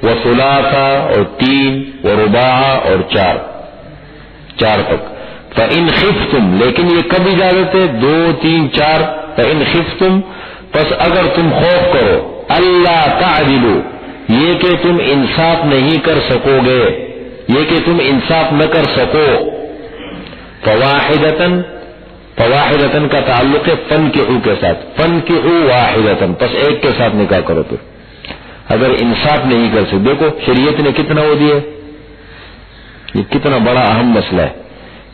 وثلاثا اور تین، ورباع اور چار، چار تک۔ فَإِنْ خِفْتُمْ لیکن یہ کب اجازت ہے؟ دو تین چار۔ فَإِنْ خِفْتُمْ پس اگر تم خوف کرو، اللہ تعدلوا یہ کہ تم انصاف نہیں کر سکو گے، یہ کہ تم انصاف نہ کر سکو، فواحدتن، فواحدتن کا تعلق ہے فَانْكِحُوا کے ساتھ، فَانْكِحُوا واحدتن پس ایک کے ساتھ نکاح کرو۔ پھر اگر انصاف نہیں کر سکتے، دیکھو شریعت نے کتنا وہ دیا، یہ کتنا بڑا اہم مسئلہ ہے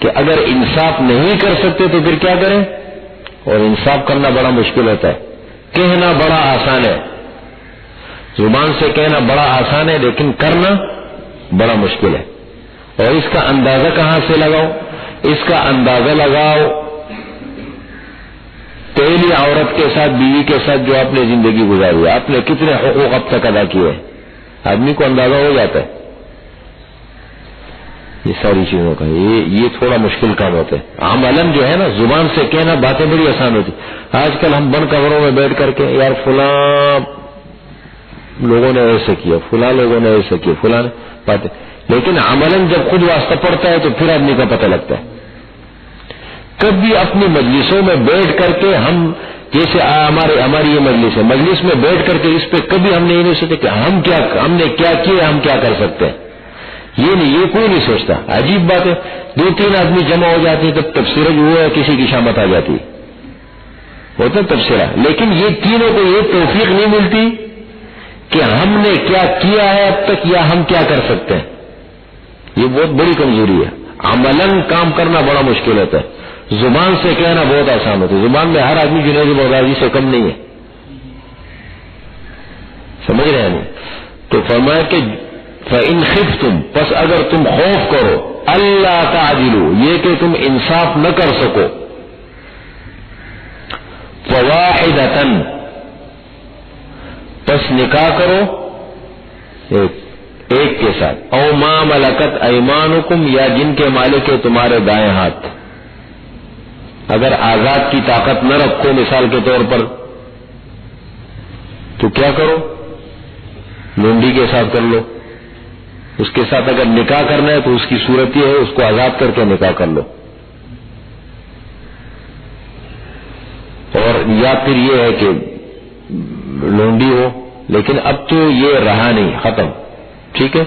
کہ اگر انصاف نہیں کر سکتے تو پھر کیا کریں؟ اور انصاف کرنا بڑا مشکل ہوتا ہے، کہنا بڑا آسان ہے، زبان سے کہنا بڑا آسان ہے لیکن کرنا بڑا مشکل ہے۔ اور اس کا اندازہ کہاں سے لگاؤ؟ اس کا اندازہ لگاؤ پہلی عورت کے ساتھ، بیوی کے ساتھ جو آپ نے زندگی گزاری ہے، آپ نے کتنے حقوق اب تک ادا کیے ہیں، آدمی کو اندازہ ہو جاتا ہے یہ ساری چیزوں کا۔ یہ تھوڑا مشکل کام ہوتا ہے، عملاً جو ہے نا زبان سے کہنا باتیں بڑی آسان ہوتی۔ آج کل ہم بند کمروں میں بیٹھ کر کے یار فلاں لوگوں نے ایسے کیا، فلاں لوگوں نے ایسے کیا، فلاں باتیں، لیکن عملاً جب خود واسطہ پڑتا ہے تو پھر آدمی کا پتہ لگتا ہے۔ کبھی اپنی مجلسوں میں بیٹھ کر کے ہم، جیسے ہماری یہ مجلس ہے، مجلس میں بیٹھ کر کے اس پہ کبھی ہم نے یہ نہیں سوچا کہ ہم نے کیا کیا، ہم کیا کر سکتے ہیں، یہ نہیں، یہ کوئی نہیں سوچتا۔ عجیب بات ہے، دو تین آدمی جمع ہو جاتے ہیں تب تبصرہ جو ہوا ہے کسی کی شامت آ جاتی ہوتا تبصرہ، لیکن یہ تینوں کو یہ توفیق نہیں ملتی کہ ہم نے کیا کیا ہے اب تک یا ہم کیا کر سکتے ہیں۔ یہ بہت بڑی کمزوری ہے، عملاً کام کرنا بڑا مشکل ہوتا ہے، زبان سے کہنا بہت آسان ہوتا ہے، زبان میں ہر آدمی جنید بغدادی سے کم نہیں ہے، سمجھ رہے ہیں؟ تو فرمایا کہ فَإِنْ خِفْتُمْ پس اگر تم خوف کرو، اللہ تعدلوا یہ کہ تم انصاف نہ کر سکو، فواحدتن پس نکاح کرو ایک کے ساتھ، او ما ملکت ایمانکم یا جن کے مالک ہے تمہارے دائیں ہاتھ۔ اگر آزاد کی طاقت نہ رکھو مثال کے طور پر تو کیا کرو؟ لونڈی کے ساتھ کر لو، اس کے ساتھ اگر نکاح کرنا ہے تو اس کی صورت یہ ہے اس کو آزاد کر کے نکاح کر لو، اور یا پھر یہ ہے کہ لونڈی ہو، لیکن اب تو یہ رہا نہیں، ختم، ٹھیک ہے۔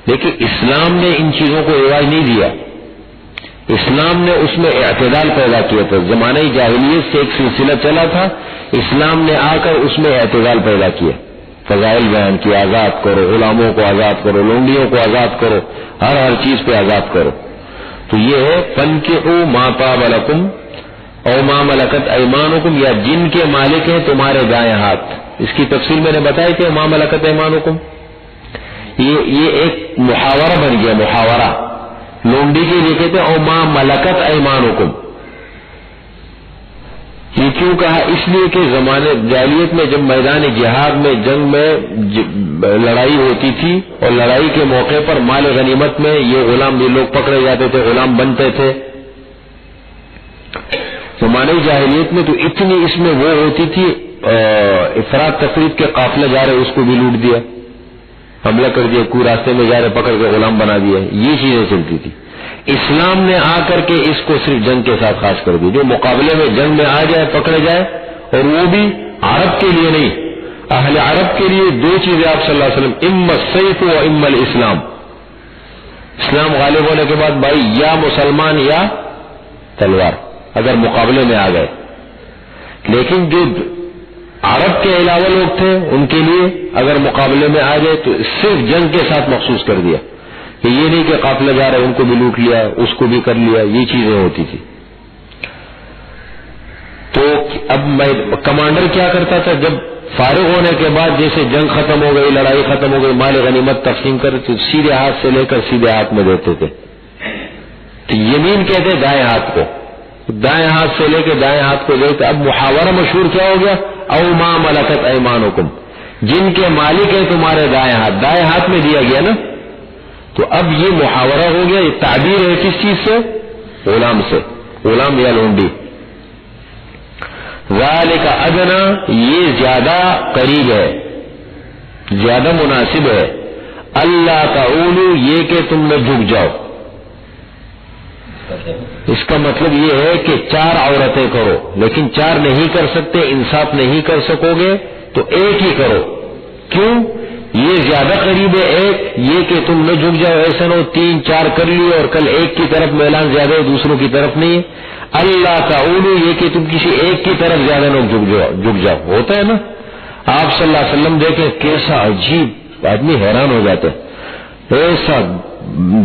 لیکن اسلام نے ان چیزوں کو رواج نہیں دیا، اسلام نے اس میں اعتدال پیدا کیا تھا، زمانہ جاہلیت سے ایک سلسلہ چلا تھا، اسلام نے آ کر اس میں اعتدال پیدا کیا، فضائل بیان کی، آزاد کرو، غلاموں کو آزاد کرو، لونڈیوں کو آزاد کرو، ہر چیز پہ آزاد کرو۔ تو یہ ہے فَانْكِحُوا مَا طَابَ لَكُمْ او ما ملکت ایمانکم یا جن کے مالک ہیں تمہارے دائیں ہاتھ۔ اس کی تفصیل میں نے بتائی تھی، ما ملکت ایمانکم یہ ایک محاورہ بن گیا، محاورہ لونڈی کے لیے کہتے ہیں او ما ملکت ایمانکم، یہ یہ کیوں کہا؟ اس لیے کہ زمانے جاہلیت میں جب میدان جہاد میں جنگ میں لڑائی ہوتی تھی اور لڑائی کے موقع پر مال غنیمت میں یہ غلام، یہ لوگ پکڑے جاتے تھے، غلام بنتے تھے زمانے جاہلیت میں، تو اتنی اس میں وہ ہوتی تھی افراد تفرید کے قافلے جا رہے اس کو بھی لوٹ دیا، حملہ کر دیا، کوئی راستے میں جا رہے پکڑ کے غلام بنا دیا، یہ چیزیں چلتی تھی۔ اسلام نے آ کر کے اس کو صرف جنگ کے ساتھ خاص کر دی، جو مقابلے میں جنگ میں آ جائے پکڑے جائے، اور وہ بھی عرب کے لیے نہیں، اہل عرب کے لیے دو چیزیں آپ صلی اللہ علیہ وسلم، اما السیف و اما الاسلام، اسلام غالب ہونے کے بعد بھائی یا مسلمان یا تلوار، اگر مقابلے میں آ گئے۔ لیکن جو عرب کے علاوہ لوگ تھے ان کے لیے اگر مقابلے میں آ گئے تو صرف جنگ کے ساتھ مخصوص کر دیا، کہ یہ نہیں کہ قافلہ جا رہے ان کو بھی لوٹ لیا، اس کو بھی کر لیا، یہ چیزیں ہوتی تھی۔ تو اب میں کمانڈر کیا کرتا تھا، جب فارغ ہونے کے بعد جیسے جنگ ختم ہو گئی، لڑائی ختم ہو گئی، مال غنیمت تقسیم کر تو سیدھے ہاتھ سے لے کر سیدھے ہاتھ میں دیتے تھے۔ تو یمین کہتے دائیں ہاتھ کو، دائیں ہاتھ سے لے کے دائیں ہاتھ کو دیتے۔ اب محاورہ مشہور کیا ہو گیا، او ما ملکت ایمانکم، جن کے مالک ہیں تمہارے دائیں ہاتھ میں دیا گیا نا، تو اب یہ محاورہ ہو گیا، یہ تعبیر ہے کس چیز سے؟ غلام سے، غلام یا لونڈی۔ ذالک ادنا، یہ زیادہ قریب ہے، زیادہ مناسب ہے، اللہ تعولو، یہ کہ تم نہ جھک جاؤ۔ اس کا مطلب یہ ہے کہ 4 عورتیں کرو، لیکن 4 نہیں کر سکتے، انصاف نہیں کر سکو گے تو ایک ہی کرو۔ کیوں؟ یہ زیادہ قریب ہے ایک، یہ کہ تم نہ جھک جاؤ، ایسا نہ ہو 3 4 کر لیے اور کل ایک کی طرف میلان زیادہ ہے دوسروں کی طرف نہیں ہے۔ اللہ تعولو، یہ کہ تم کسی ایک کی طرف زیادہ نہ جھک جاؤ۔ ہوتا ہے نا، آپ صلی اللہ علیہ وسلم دیکھیں کیسا عجیب، آدمی حیران ہو جاتا ہے، ایسا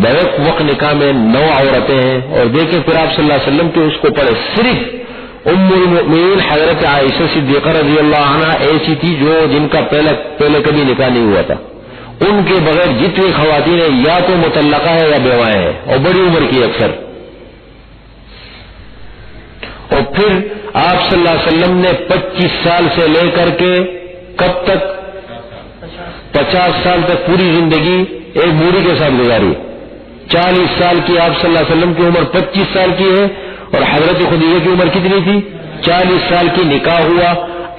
بیک وقت نکاح میں 9 عورتیں ہیں، اور دیکھیں پھر آپ صلی اللہ علیہ وسلم کے اس کو پڑھے، صرف ام المؤمنین حضرت عائشہ صدیقہ رضی اللہ عنہ ایسی تھی جو جن کا پہلے کبھی نکاح نہیں ہوا تھا، ان کے بغیر جتنی خواتین ہیں یا تو مطلقہ ہے یا بیوائیں ہیں، اور بڑی عمر کی اکثر۔ اور پھر آپ صلی اللہ علیہ وسلم نے 25 سال سے لے کر کے کب تک، 50 سال تک پوری زندگی ایک بوڑھی کے ساتھ گزاری۔ 40 سال کی آپ صلی اللہ علیہ وسلم کی عمر 25 سال کی ہے، اور حضرت خدیجہ کی عمر کتنی تھی؟ 40 سال کی نکاح ہوا۔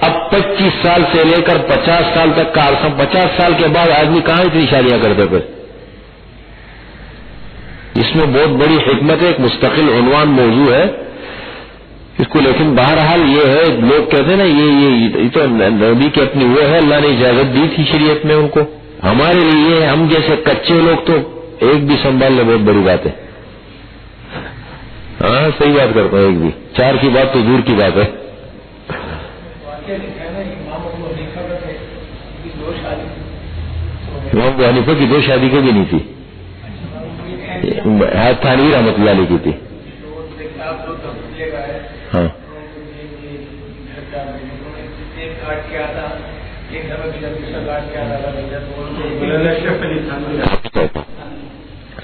اب 25 سال سے لے کر 50 سال تک کا عرصہ، 50 سال کے بعد آدمی کہاں اتنی شادیاں کرتے پھر؟ اس میں بہت بڑی حکمت ہے، ایک مستقل عنوان موضوع ہے اس کو، لیکن بہرحال یہ ہے، لوگ کہتے ہیں نا یہ تو نبی کی اپنی وہ ہے، اللہ نے اجازت دی تھی شریعت میں ان کو، ہمارے لیے ہم جیسے کچے لوگ تو ایک بھی سنبھالنا بہت بڑی بات ہے۔ ہاں صحیح بات کرتا ہوں، ایک بھی، 4 کی بات تو دور کی بات ہے۔ امام ابو حنیفہ کی 2 شادی کبھی نہیں تھی، تھانوی رحمۃ اللہ علیہ کی تھی۔ ہاں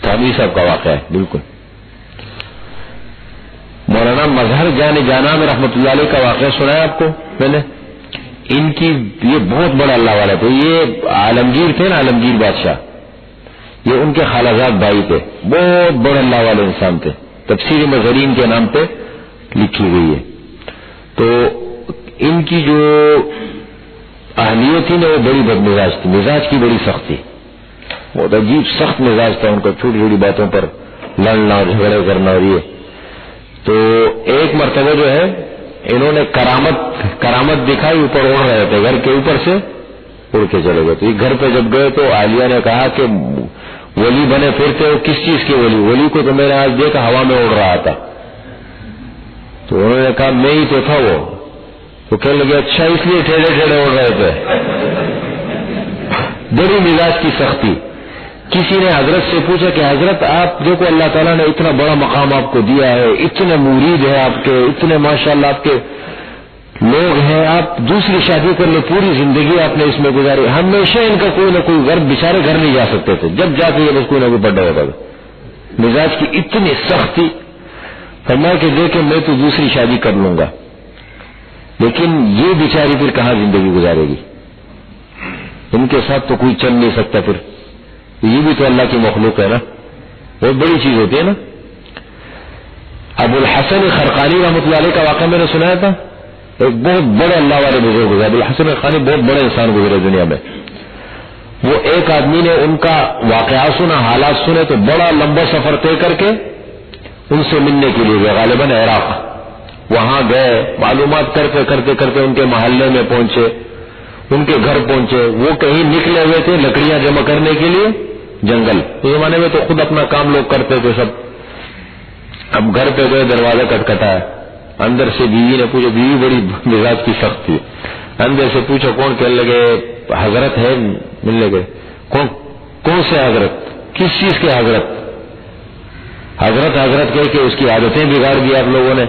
تھانوی صاحب کا واقعہ ہے بالکل۔ مولانا مظہر جان جانان رحمۃ اللہ علیہ کا واقعہ سنا ہے آپ کو میں نے؟ ان کی یہ بہت بڑا اللہ والا تھے، یہ عالمگیر تھے نا، عالمگیر بادشاہ، یہ ان کے خالازاد بھائی تھے، بہت بڑے اللہ والے انسان تھے، تفسیر مظہرین کے نام پہ لکھی ہوئی ہے۔ تو ان کی جو اہلیہ تھی نا وہ بڑی بد مزاج تھی، مزاج کی بڑی سخت تھی، بہت عجیب سخت مزاج تھا ان کا، چھوٹی چھوٹی باتوں پر لڑنا اور جھگڑے کرنا، اور یہ تو ایک مرتبہ جو ہے انہوں نے کرامت دکھائی، اوپر اڑ رہے تھے، گھر کے اوپر سے اڑ کے چلے گئے۔ تو یہ گھر پہ جب گئے تو عالیہ نے کہا کہ ولی بنے پھرتے ہو، کس چیز کے ولی کو تو میں نے آج دیکھا ہوا میں اڑ رہا تھا۔ تو انہوں نے کہا میں ہی تو تھا وہ، تو کہنے لگے اچھا اس لیے ٹھیڑے ٹھیڑے اڑ رہے تھے۔ بڑی مزاج کی سختی۔ کسی نے حضرت سے پوچھا کہ حضرت آپ دیکھو اللہ تعالیٰ نے اتنا بڑا مقام آپ کو دیا ہے، اتنے مرید ہیں آپ کے، اتنے ماشاءاللہ آپ کے لوگ ہیں، آپ دوسری شادی کر لیں، پوری زندگی آپ نے اس میں گزاری، ہمیشہ ان کا کوئی نہ کوئی گھر، بیچارے گھر نہیں جا سکتے تھے، جب جاتے ہیں بس کوئی نہ کوئی بڑا ہوتا تھا۔ مزاج کی اتنی سختی، فرمایا کہ دیکھیں میں تو دوسری شادی کر لوں گا، لیکن یہ بیچاری پھر کہاں زندگی گزارے گی؟ ان کے ساتھ تو کوئی چل نہیں سکتا. پھر یہ بھی تو اللہ کی مخلوق ہے نا، بہت بڑی چیز ہوتی ہے نا. ابو الحسن خرقانی رحمۃ اللہ علیہ کا واقعہ میں نے سنایا تھا. ایک بہت بڑے اللہ والے بزرگ گزرے، ابو الحسن خرقانی بہت بڑے انسان گزرے دنیا میں. وہ ایک آدمی نے ان کا واقعات سنا، حالات سنے تو بڑا لمبا سفر طے کر کے ان سے ملنے کے لیے گئے، غالباً عراق. وہاں گئے، معلومات کرتے کرتے کرتے ان کے محلے میں پہنچے، ان کے گھر پہنچے. وہ کہیں نکلے ہوئے تھے لکڑیاں جمع کرنے کے لیے جنگل. اس زمانے میں تو خود اپنا کام لوگ کرتے تھے سب. اب گھر پہ گئے، دروازہ کٹکھٹایا. اندر سے بیوی نے پوچھا، بیوی بڑی مزاج کی سخت تھی. اندر سے پوچھا کون؟ کہنے لگے حضرت ہے. ملنے گئے، کون سے حضرت؟ کس چیز کے حضرت؟ حضرت حضرت کہہ کے اس کی عادتیں بگاڑ دی آپ لوگوں نے.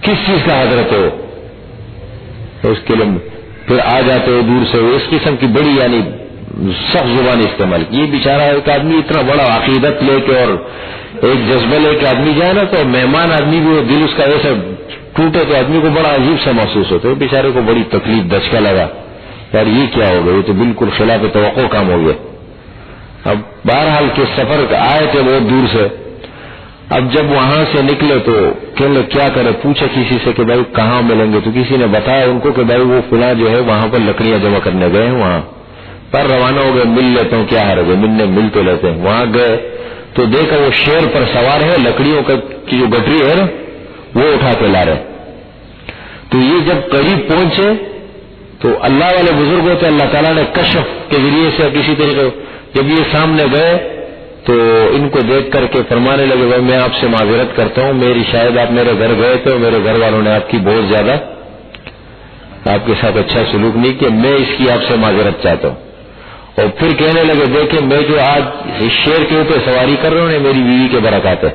کس چیز کا حضرت ہے وہ؟ تو اس کے لیے پھر آ جاتے ہو دور سے. اس قسم کی بڑی یعنی سخت زبان استعمال کی. یہ بیچارہ ایک آدمی اتنا بڑا عقیدت لے کے اور ایک جذبہ لے کے آدمی جائے نا، تو مہمان آدمی بھی دل اس کا ایسا ٹوٹے تو آدمی کو بڑا عجیب سا محسوس ہوتا ہے. بیچارے کو بڑی تکلیف، دھچکا لگا، یار یہ کیا ہو گیا، یہ تو بالکل خلاف توقع کام ہو گیا. اب بہرحال کے سفر آئے تھے بہت دور سے. اب جب وہاں سے نکلے تو کہنے لگے کیا کرے، پوچھا کسی سے کہ بھائی کہاں ملیں گے، تو کسی نے بتایا ان کو کہ بھائی وہ فلاں جو ہے وہاں پر لکڑیاں جمع کرنے گئے ہیں. وہاں پر روانہ ہو گئے، مل لیتا ہوں کیا حرج ہے، مل تو لیتے ہیں. وہاں گئے تو دیکھا وہ شیر پر سوار ہے، لکڑیوں کی جو گٹری ہے نا وہ اٹھا کے لا رہے. تو یہ جب قریب پہنچے تو اللہ والے بزرگ ہوتے، اللہ تعالیٰ نے کشف کے ذریعے سے کسی طریقے جب یہ سامنے گئے تو ان کو دیکھ کر کے فرمانے لگے بھائی میں آپ سے معذرت کرتا ہوں، میری شاید آپ میرے گھر گئے تھے اور میرے گھر والوں نے آپ کی بہت زیادہ آپ کے ساتھ اچھا سلوک نہیں کیا، میں اس کی آپ سے معذرت چاہتا ہوں. اور پھر کہنے لگے دیکھیں میں جو آج اس شیر کے اوپر سواری کر رہا ہوں میری بیوی کے برکات ہے.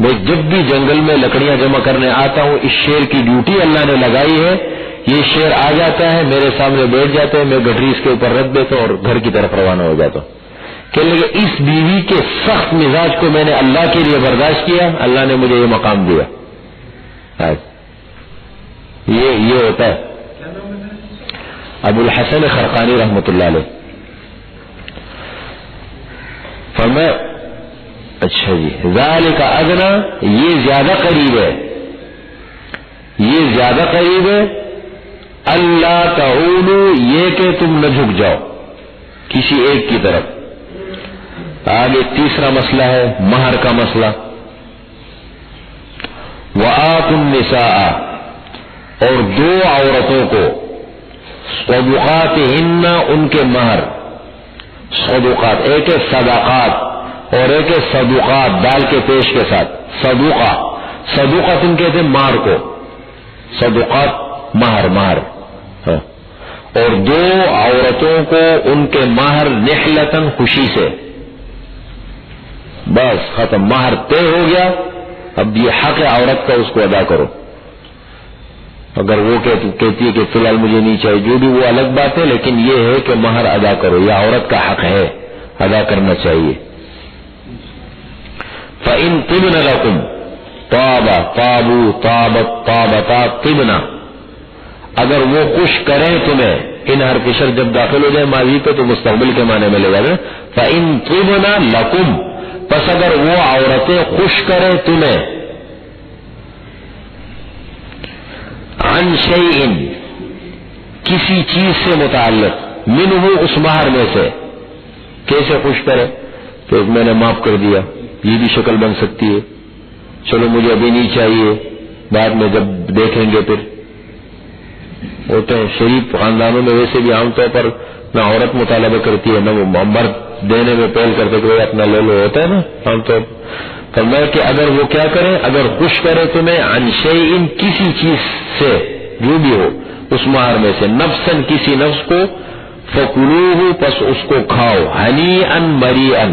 میں جب بھی جنگل میں لکڑیاں جمع کرنے آتا ہوں اس شیر کی ڈیوٹی اللہ نے لگائی ہے. یہ شیر آ جاتا ہے میرے سامنے بیٹھ جاتا ہے، میں گٹری اس کے اوپر رکھ دیتا ہوں اور گھر کی طرف روانہ ہو جاتا ہوں. کہنے لگے اس بیوی کے سخت مزاج کو میں نے اللہ کے لیے برداشت کیا، اللہ نے مجھے یہ مقام دیا. یہ ہوتا ہے. ابو الحسن خرقانی رحمۃ اللہ علیہ فرمایا اچھا جی ذالک ادنا، یہ زیادہ قریب ہے، یہ زیادہ قریب ہے، اللہ تعولوا، یہ کہ تم نہ جھک جاؤ کسی ایک کی طرف. آگے تیسرا مسئلہ ہے مہر کا مسئلہ. وآتوا النساء، اور دو عورتوں کو صدقاتہن، ان کے مہر. صدقات ایک ہے صدقات اور ایک ہے صدقات دال کے پیش کے ساتھ. صدقہ، صدقہ تم کہتے ہیں مہر کو، صدقات مہر. اور دو عورتوں کو ان کے مہر نحلتن، خوشی سے. بس ختم، مہر طے ہو گیا. اب یہ حق ہے عورت کا، اس کو ادا کرو. اگر وہ کہتی ہے کہ فی الحال مجھے نہیں چاہیے، جو بھی وہ الگ بات ہے، لیکن یہ ہے کہ مہر ادا کرو، یہ عورت کا حق ہے، ادا کرنا چاہیے. فَإِن طِبْنَ لَكُمْ طَابَ طَابُوا طَابَتْ طَابَتَا طِبْنَا، اگر وہ خوش کریں تمہیں، ان حرف شر جب داخل ہو جائے ماضی پہ تو مستقبل کے معنی میں لے جاتے ہیں. فَإِن طِبْنَ لَكُمْ، پس اگر وہ عورتیں خوش کریں تمہیں، عن شیء، کسی چیز سے متعلق، منہ، اس مہر میں سے. کیسے خوش کرے کہ میں نے معاف کر دیا، یہ بھی شکل بن سکتی ہے. چلو مجھے ابھی نہیں چاہیے، بعد میں جب دیکھیں گے. پھر ہوتے ہیں شریف خاندانوں میں ویسے بھی عام طور پر نہ عورت مطالبہ کرتی ہے نہ وہ مرد دینے میں پہل کرتے کہ اپنا لے لو، ہوتا ہے نا عام طور پر. میں کہ اگر وہ کیا کرے، اگر خوش کرے تمہیں عن شیء، کسی چیز سے جو بھی ہو اس مہر میں سے، نفسن، کسی نفس کو، فکلوہ، پس اس کو کھاؤ. ہنیئا مریئا،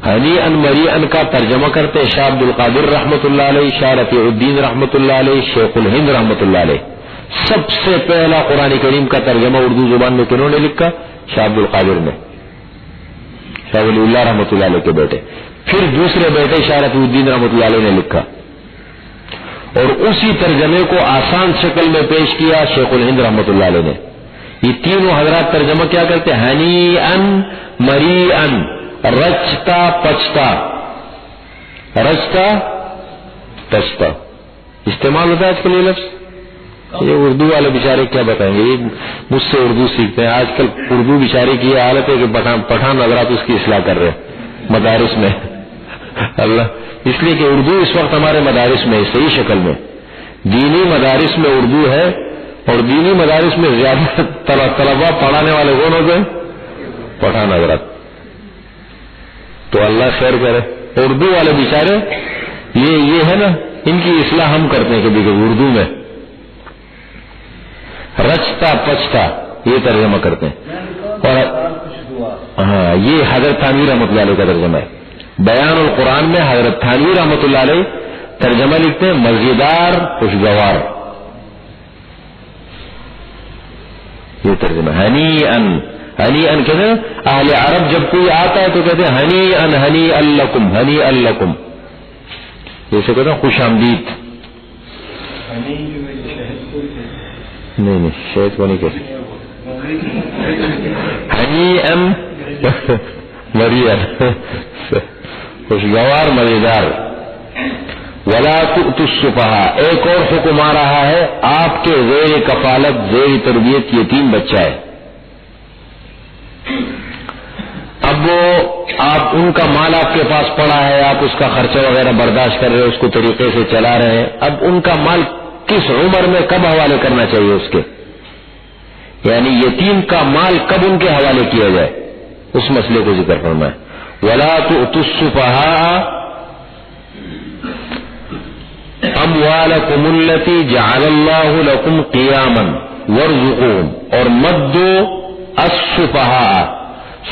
ہنیئا مریئا کا ترجمہ کرتے شاہ عبد القادر رحمۃ اللہ علیہ، شاہ رفیع الدین رحمۃ اللہ علیہ، شیخ الہند رحمۃ اللہ علیہ. سب سے پہلا قرآن کریم کا ترجمہ اردو زبان میں کنہوں نے لکھا؟ شاہ عبد القادر نے، شاہ ولی اللہ رحمۃ اللہ علیہ کے بیٹے. پھر دوسرے بیٹے شاہ رفیع الدین رحمۃ اللہ علیہ نے لکھا. اور اسی ترجمے کو آسان شکل میں پیش کیا شیخ الہند رحمۃ اللہ علیہ نے. یہ تینوں حضرات ترجمہ کیا کرتے ہیں؟ ہنی ان مری ان، رچتا پچتا، رچتا پچتا استعمال ہوتا ہے آج کل یہ لفظ. یہ اردو والے بیچارے کیا بتائیں گے، یہ مجھ سے اردو سیکھتے ہیں. آج کل اردو بیچارے کی یہ حالت ہے کہ پٹھان حضرات اس کی اصلاح کر رہے ہیں مدارس میں. اللہ، اس لیے کہ اردو اس وقت ہمارے مدارس میں صحیح شکل میں، دینی مدارس میں اردو ہے، اور دینی مدارس میں زیادہ طلبا پڑھانے والے کون ہو گئے؟ پٹھان حضرات. تو اللہ خیر کرے. اردو والے بیچارے یہ ہے نا، ان کی اصلاح ہم کرتے ہیں کبھی کبھی اردو میں. رچتا پچتا یہ ترجمہ کرتے ہیں. اور ہاں، یہ حضرت تھانوی رحمۃ اللہ علیہ کا ترجمہ ہے. بیان القرآن میں حضرت تھانوی رحمۃ اللہ علیہ ترجمہ لکھتے ہیں مزیدار خوشگوار. یہ ترجمہ ہنی ان. ہنی ان کہتے ہیں اہل عرب جب کوئی آتا ہے تو کہتے ہیں ہنی ان ہنی الکم، ہنی الکم، جیسے کہتے ہیں خوش آمدید. نہیں شہد کو نہیں کہتے. ہنی ان مریم خوشگوار مزیدار. ولا تؤتوا السفهاء، ایک اور حکم آ رہا ہے آپ کے زیر کفالت زیر تربیت یتیم بچہ ہے. اب وہ آپ ان کا مال آپ کے پاس پڑا ہے، آپ اس کا خرچہ وغیرہ برداشت کر رہے ہیں، اس کو طریقے سے چلا رہے ہیں. اب ان کا مال کس عمر میں کب حوالے کرنا چاہیے اس کے، یعنی یتیم کا مال کب ان کے حوالے کیا جائے، اس مسئلے کو ذکر فرمائے. ولا تؤتوا السفهاء اموالکم التی جعل اللہ لکم قیاما وارزقوہم، اور مت دو السفہاء،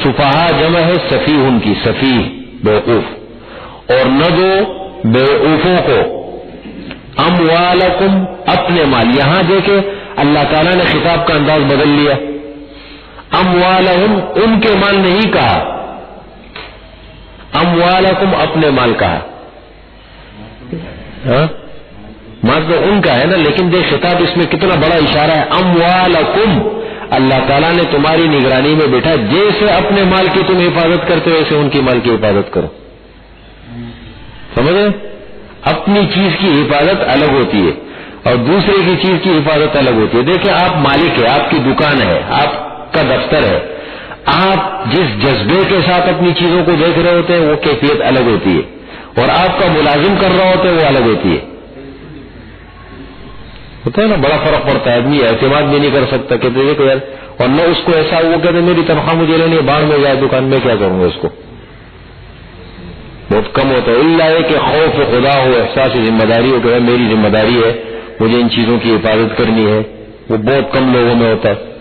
سفہاء جمع ہے سفیہ کی، سفیہ بیوقوف، اور نہ دو بیوقوفوں کو اموالکم اپنے مال. یہاں دیکھیں اللہ تعالیٰ نے خطاب کا انداز بدل لیا. اموالہم ان کے مال نہیں کہا، اموالکم اپنے مال کہا. مال تو ان کا ہے نا، لیکن دیکھ خطاب اس میں کتنا بڑا اشارہ ہے. اموالکم، اللہ تعالیٰ نے تمہاری نگرانی میں بیٹھا، جیسے اپنے مال کی تم حفاظت کرتے ہو ویسے ان کی مال کی حفاظت کرو. سمجھے؟ اپنی چیز کی حفاظت الگ ہوتی ہے اور دوسرے کی چیز کی حفاظت الگ ہوتی ہے. دیکھیں آپ مالک ہے، آپ کی دکان ہے، آپ کا دفتر ہے، آپ جس جذبے کے ساتھ اپنی چیزوں کو دیکھ رہے ہوتے ہیں وہ کیفیت الگ ہوتی ہے، اور آپ کا ملازم کر رہا ہوتا ہے وہ الگ ہوتی ہے. ہوتا ہے نا، بڑا فرق پڑتا ہے. آدمی اعتماد بھی نہیں کر سکتا کہ دیکھو یار، اور نہ اس کو ایسا وہ کہتے میری تنخواہ مجھے لینی ہے، باہر میں جائے دکان میں کیا کروں گا، اس کو بہت کم ہوتا ہے. اللہ ہے کہ خوف خدا ہو، احساس ذمہ داری ہو کہ میری ذمہ داری ہے، مجھے ان چیزوں کی حفاظت کرنی ہے، وہ بہت کم لوگوں میں ہوتا ہے.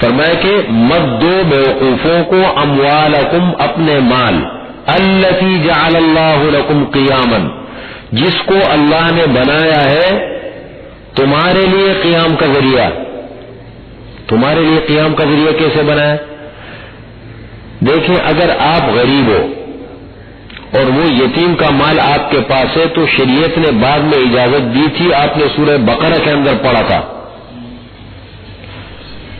فرمایا کہ مت دو بیوقوفوں کو اموالکم اپنے مال، التی جعل اللہ لکم قیاما، جس کو اللہ نے بنایا ہے تمہارے لیے قیام کا ذریعہ. تمہارے لیے قیام کا ذریعہ کیسے بنایا؟ دیکھیں اگر آپ غریب ہو اور وہ یتیم کا مال آپ کے پاس ہے تو شریعت نے بعد میں اجازت دی تھی، آپ نے سورہ بقرہ کے اندر پڑھا تھا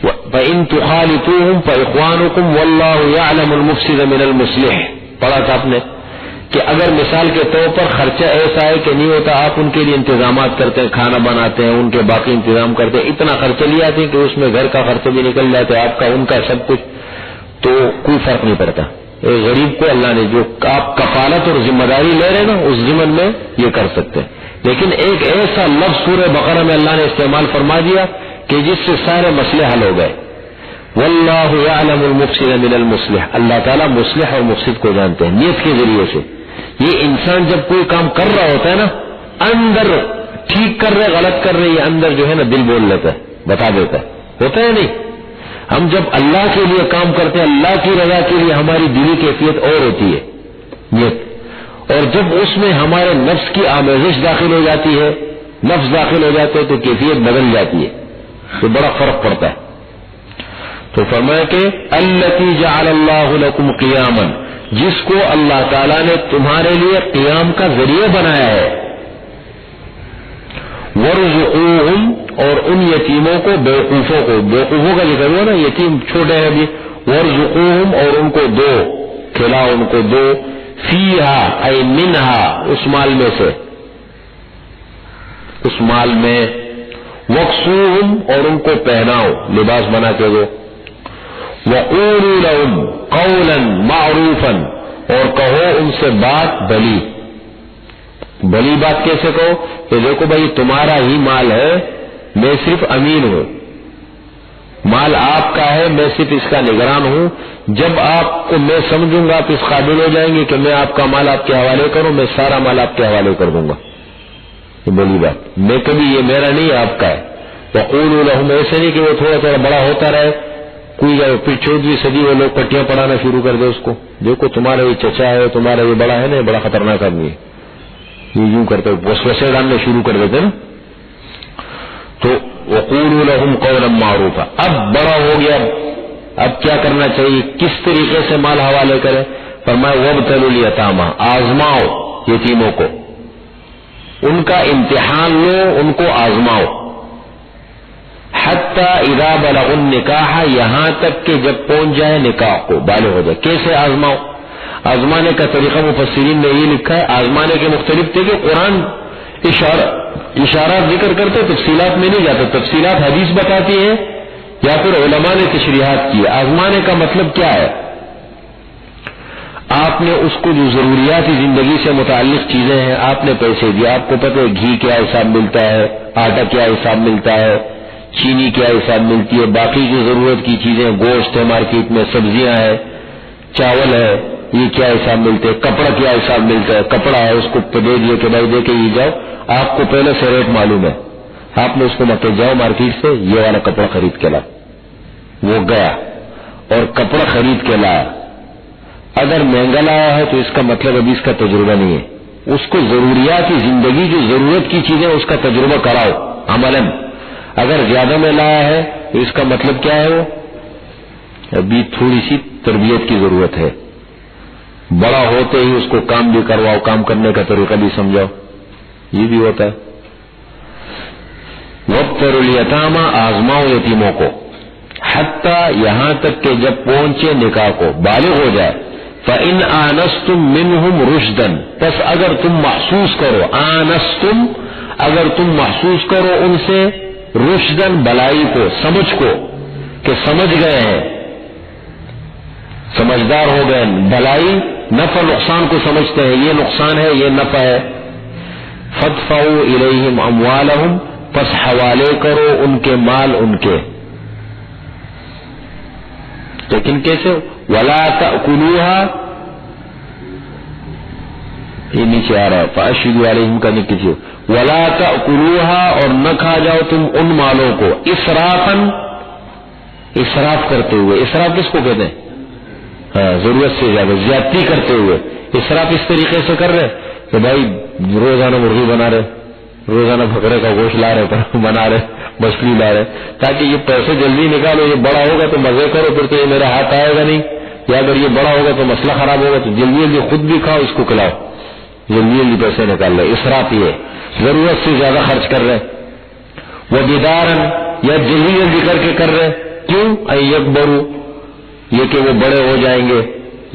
فَإِن تُخَالِطُوهُمْ فَإِخْوَانُكُمْ وَاللَّهُ يَعْلَمُ الْمُفْسِدَ مِنَ الْمُصْلِحِ. پڑھا تھا آپ نے کہ اگر مثال کے طور پر خرچہ ایسا ہے کہ نہیں ہوتا، آپ ان کے لیے انتظامات کرتے ہیں، کھانا بناتے ہیں، ان کے باقی انتظام کرتے ہیں، اتنا خرچہ لے آتے ہیں کہ اس میں گھر کا خرچہ بھی نکل جاتا ہے، آپ کا ان کا سب کچھ، تو کوئی فرق نہیں پڑتا. ایک غریب کو اللہ نے جو آپ کفالت اور ذمہ داری لے رہے ہیں نا، اس ضمن میں یہ کر سکتے ہیں. لیکن ایک ایسا لفظ سورہ بقرہ میں اللہ نے استعمال فرما دیا کہ جس سے سارے مسئلے حل ہو گئے. واللہ یعلم المفسد من المصلح، اللہ تعالیٰ مصلح اور مفسد کو جانتے ہیں نیت کے ذریعے سے. یہ انسان جب کوئی کام کر رہا ہوتا ہے نا، اندر ٹھیک کر رہے غلط کر رہے، یہ اندر جو ہے نا دل بول لیتا ہے، بتا دیتا ہے. ہوتا ہے نہیں؟ ہم جب اللہ کے لیے کام کرتے ہیں، اللہ کی رضا کے لیے، ہماری دلی کیفیت اور ہوتی ہے نیت. اور جب اس میں ہمارے نفس کی آمیزش داخل ہو جاتی ہے، نفس داخل ہو جاتے تو کیفیت بدل جاتی ہے، تو بڑا فرق پڑتا ہے. تو فرمایا کہ التی جعل اللہ لکم قیاما، جس کو اللہ تعالیٰ نے تمہارے لیے قیام کا ذریعہ بنایا ہے. وارزقوہم، اور ان یتیموں کو، بیوقوفوں کا ذکر ہوا نا، یتیم چھوٹے ہیں ابھی، وارزقوہم، اور ان کو دو، کھلاؤ ان کو دو، فیہا ای منہا، اس مال میں سے، اس مال میں، وکسوہم، اور ان کو پہناؤ، لباس بنا کے دو، وقولوا لهم قولا معروفا، اور کہو ان سے بات بھلی، بھلی بات کیسے کہو کہ دیکھو بھائی تمہارا ہی مال ہے، میں صرف امین ہوں، مال آپ کا ہے، میں صرف اس کا نگران ہوں، جب آپ کو میں سمجھوں گا آپ اس قابل ہو جائیں گے کہ میں آپ کا مال آپ کے حوالے کروں، میں سارا مال آپ کے حوالے کر دوں گا، یہ بھلی بات، میں کبھی یہ میرا نہیں آپ کا ہے، وقولوا لهم، ایسے نہیں کہ وہ تھوڑا تھوڑا بڑا ہوتا رہے، کوئی پھر 14ویں صدی وہ لوگ پٹیاں پڑھانا شروع کر دے اس کو، دیکھو تمہارا یہ چچا ہے، تمہارا یہ بڑا ہے نا، بڑا خطرناک آدمی ہے، یہ یوں کرتے وسوسے ڈالنے شروع کر دیتے نا، تو وقولوا لهم قولا معروفا، اب بڑا ہو گیا، اب کیا کرنا چاہیے، کس طریقے سے مال حوالے کرے، فرمایا وابتلوا الیتامی، آزماؤ یتیموں کو، ان کا امتحان لو، ان کو آزماؤ، حتی اذا بلغوا النکاح، یہاں تک کہ جب پہنچ جائے نکاح کو، بالغ ہو جائے، کیسے آزماؤ، آزمانے کا طریقہ مفسرین نے یہ لکھا ہے، آزمانے کے مختلف تھے کہ قرآن اشارات ذکر کرتے، تفصیلات میں نہیں جاتے، تفصیلات حدیث بتاتی ہے یا پھر علماء نے تشریحات کی، آزمانے کا مطلب کیا ہے، آپ نے اس کو جو ضروریاتی زندگی سے متعلق چیزیں ہیں آپ نے پیسے دیے، آپ کو پتہ ہے گھی کیا حساب ملتا ہے، آٹا کیا حساب ملتا ہے، چینی کیا حساب ملتی ہے، باقی جو ضرورت کی چیزیں، گوشت ہے مارکیٹ میں، سبزیاں ہے، چاول ہے، یہ کیا حساب ملتے ہیں، کپڑا کیا حساب ملتا ہے، کپڑا ہے اس کو دے دیے کہ بھائی دے کے یہ جاؤ، آپ کو پہلے سے ریٹ معلوم ہے، آپ نے اس کو مت جاؤ مارکیٹ سے یہ والا کپڑا خرید کے لا، وہ گیا اور کپڑا خرید کے لایا، اگر مہنگا لایا ہے تو اس کا مطلب ابھی اس کا تجربہ نہیں ہے، اس کو ضروریاتی زندگی جو ضرورت کی چیزیں اس کا تجربہ کراؤ عملاً، اگر زیادہ میں لایا ہے تو اس کا مطلب کیا ہے، وہ ابھی تھوڑی سی تربیت کی ضرورت ہے، بڑا ہوتے ہی اس کو کام بھی کرواؤ، کام کرنے کا طریقہ بھی سمجھاؤ، یہ بھی ہوتا ہے، وابتلوا الیتامی، آزماؤ یتیموں کو، حتی یہاں تک کہ جب پہنچے نکاح کو، بالغ ہو جائے، فَإِنْ آنَسْتُمْ مِنْهُمْ رُشْدًا، پس اگر تم محسوس کرو، آنستم، اگر تم محسوس کرو ان سے، رشدن بلائی کو، سمجھ کو، کہ سمجھ گئے ہیں، سمجھدار ہو گئے، بلائی نفع نقصان کو سمجھتے ہیں، یہ نقصان ہے یہ نفع ہے، فَادْفَعُوا إِلَيْهِمْ أَمْوَالَهُمْ، پس حوالے کرو ان کے مال ان کے، لیکن کیسے، وَلَا تَأْكُلُوهَا، یہ نیچے آ رہا ہے، فَأَشْهِدُوا عَلَيْهِمْ کا نہیں کیجیے، وَلَا تَأْكُلُوهَا، اور نہ کھا جاؤ تم ان مالوں کو، اسرافاً، اسراف کرتے ہوئے، اسراف کس کو کہتے ہیں، ضرورت سے زیادہ زیادتی کرتے ہوئے، اسراف اس طریقے سے کر رہے کہ بھائی روزانہ مرغی بنا رہے، روزانہ بکرے کا گوشت لا رہے، بنا رہے، مچھلی لا رہے، تاکہ یہ پیسے جلدی نکالو، یہ بڑا ہوگا تو مزے کرو، پھر تو یہ میرے ہاتھ آئے گا نہیں، یا اگر یہ بڑا ہوگا تو مسئلہ خراب ہوگا، تو جلدی جلدی خود بھی کھاؤ اس کو کھلاؤ، جلدی جلدی پیسے نکال رہے، اسراف یہ ضرورت سے زیادہ خرچ کر رہے، وہ بیدارن، یا جلدی جلدی کر کے کر رہے، کیوں، یکبروا، یہ کہ وہ بڑے ہو جائیں گے،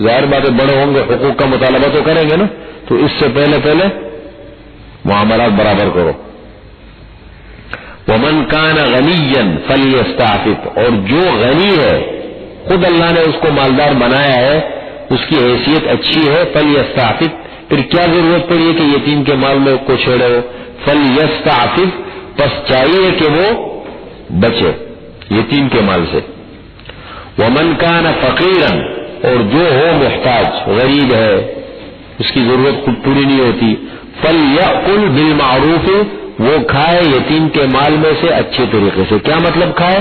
ظاہر بات ہے بڑے ہوں گے حقوق کا مطالبہ تو کریں گے نا، تو اس سے پہلے معاملات برابر کرو، وَمَنْ كَانَ غَنِيًّا فَلْيَسْتَعْفِفْ، اور جو غنی ہے، خود اللہ نے اس کو مالدار بنایا ہے، اس کی حیثیت اچھی ہے، فَلْيَسْتَعْفِفْ، پھر کیا ضرورت پڑی ہے کہ یتیم کے مال میں کو چھیڑے ہو، فَلْيَسْتَعْفِفْ، پس چاہیے کہ وہ بچے یتیم کے مال سے، وَمَنْ كَانَ فَقِيرًا، اور جو ہو محتاج، غریب ہے، اس کی ضرورت خود پوری نہیں ہوتی، فَلْيَأْكُلْ بِالْمَعْرُوفِ، وہ کھائے یتیم کے مال میں سے اچھے طریقے سے، کیا مطلب کھائے،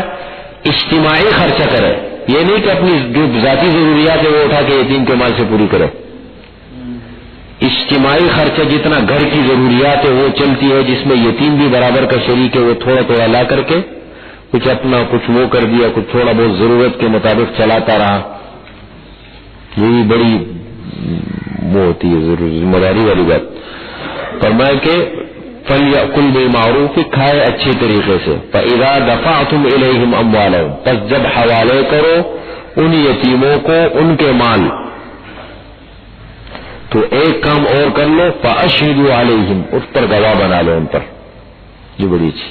اجتماعی خرچہ کرے، یہ نہیں کہ اپنی جو ذاتی ضروریات ہے وہ اٹھا کے یتیم کے مال سے پوری کرے، اجتماعی خرچہ جتنا گھر کی ضروریات ہے وہ چلتی ہے، جس میں یتیم بھی برابر کا شریک ہے، وہ تھوڑا تھوڑا لا کر کے کچھ اپنا کچھ وہ کر دیا، کچھ تھوڑا بہت ضرورت کے مطابق چلاتا رہا، یہی بڑی وہ ہوتی ہے ذمہ داری والی بات، فرمایا کہ فَلْيَأْكُلْ بِالْمَعْرُوفِ کھائے اچھے طریقے سے. فَإِذَا دَفَعْتُمْ إِلَيْهِمْ أَمْوَالَهُمْ پس جب حوالے کرو ان یتیموں کو ان کے مال تو ایک کام اور کر لو فَأَشْهِدُوا عَلَيْهِمْ اس پر گواہ بنا لو ان پر. یہ بڑی چیز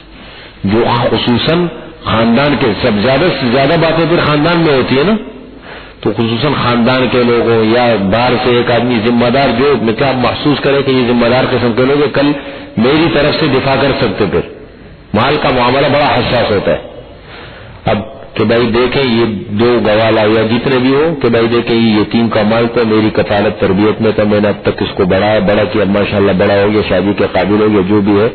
جو خصوصاً خاندان کے سب زیادہ سے زیادہ باتیں پھر خاندان میں ہوتی ہے نا, تو خصوصاً خاندان کے لوگوں یا باہر سے ایک آدمی ذمہ دار جو کیا محسوس کرے کہ یہ ذمہ دار قسم کے لوگ کل میری طرف سے دفاع کر سکتے, پھر مال کا معاملہ بڑا حساس ہوتا ہے. اب کہ بھائی دیکھیں یہ دو گوالا یا جتنے بھی ہو کہ بھائی دیکھیں یہ یتیم کا مال تو میری کفالت تربیت میں تو میں نے اب تک اس کو بڑا کیا, ماشاءاللہ بڑا ہو گیا, شادی کے قابل ہو گیا, جو بھی ہے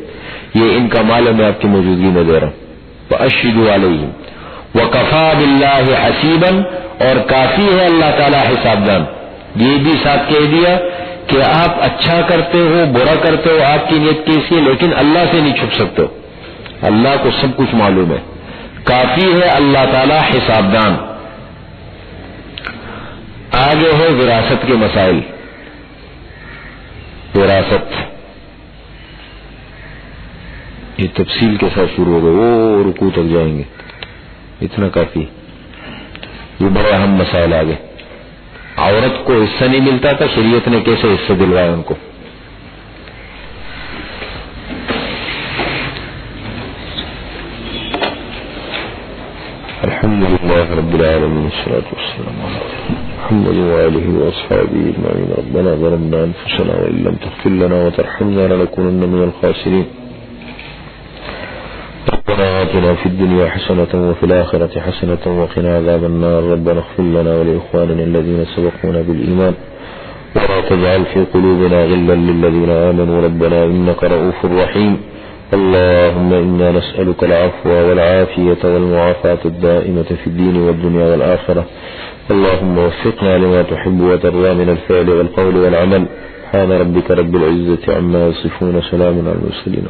یہ ان کا مال ہے, میں آپ کی موجودگی میں دے رہا ہوں. فَأَشْهِدُوا عَلَيْهِمْ وَكَفَى بِاللَّهِ حَسِيبًا اور کافی ہے اللہ تعالی حسابدان. یہ بھی ساتھ کہہ دیا کہ آپ اچھا کرتے ہو برا کرتے ہو آپ کی نیت کیسی ہے, لیکن اللہ سے نہیں چھپ سکتے ہو, اللہ کو سب کچھ معلوم ہے. کافی ہے اللہ تعالی حسابدان. آگے ہے وراثت کے مسائل. وراثت یہ تفصیل کے ساتھ شروع ہو گئے, وہ رکوع تک جائیں گے, اتنا کافی. یہ بڑے اہم مسائل آگے. عورت کو حصہ نہیں ملتا تھا, شریعت نے کیسے حصہ دلوایا ان کو. الحمد لله رب العالمين والصلاة والسلام على محمد وآله وأصحابه أجمعين. ربنا ظلمنا أنفسنا وإن لم تغفر لنا وترحمنا لنكونن من الخاسرين. ربنا آتنا في الدنيا حسنة وفي الآخرة حسنة وقنا عذاب النار. ربنا اغفر لنا ولإخواننا الذين سبقونا بالإيمان ولا تجعل في قلوبنا غلا للذين آمنوا ربنا إنك رؤوف رحيم. اللهم إنا نسألك العفو والعافية والمعافاة الدائمة في الدين والدنيا والآخرة. اللهم وفقنا لما تحب وترضى من الفعل والقول والعمل. سبحان ربك رب العزة عما يصفون, سلام على المرسلين.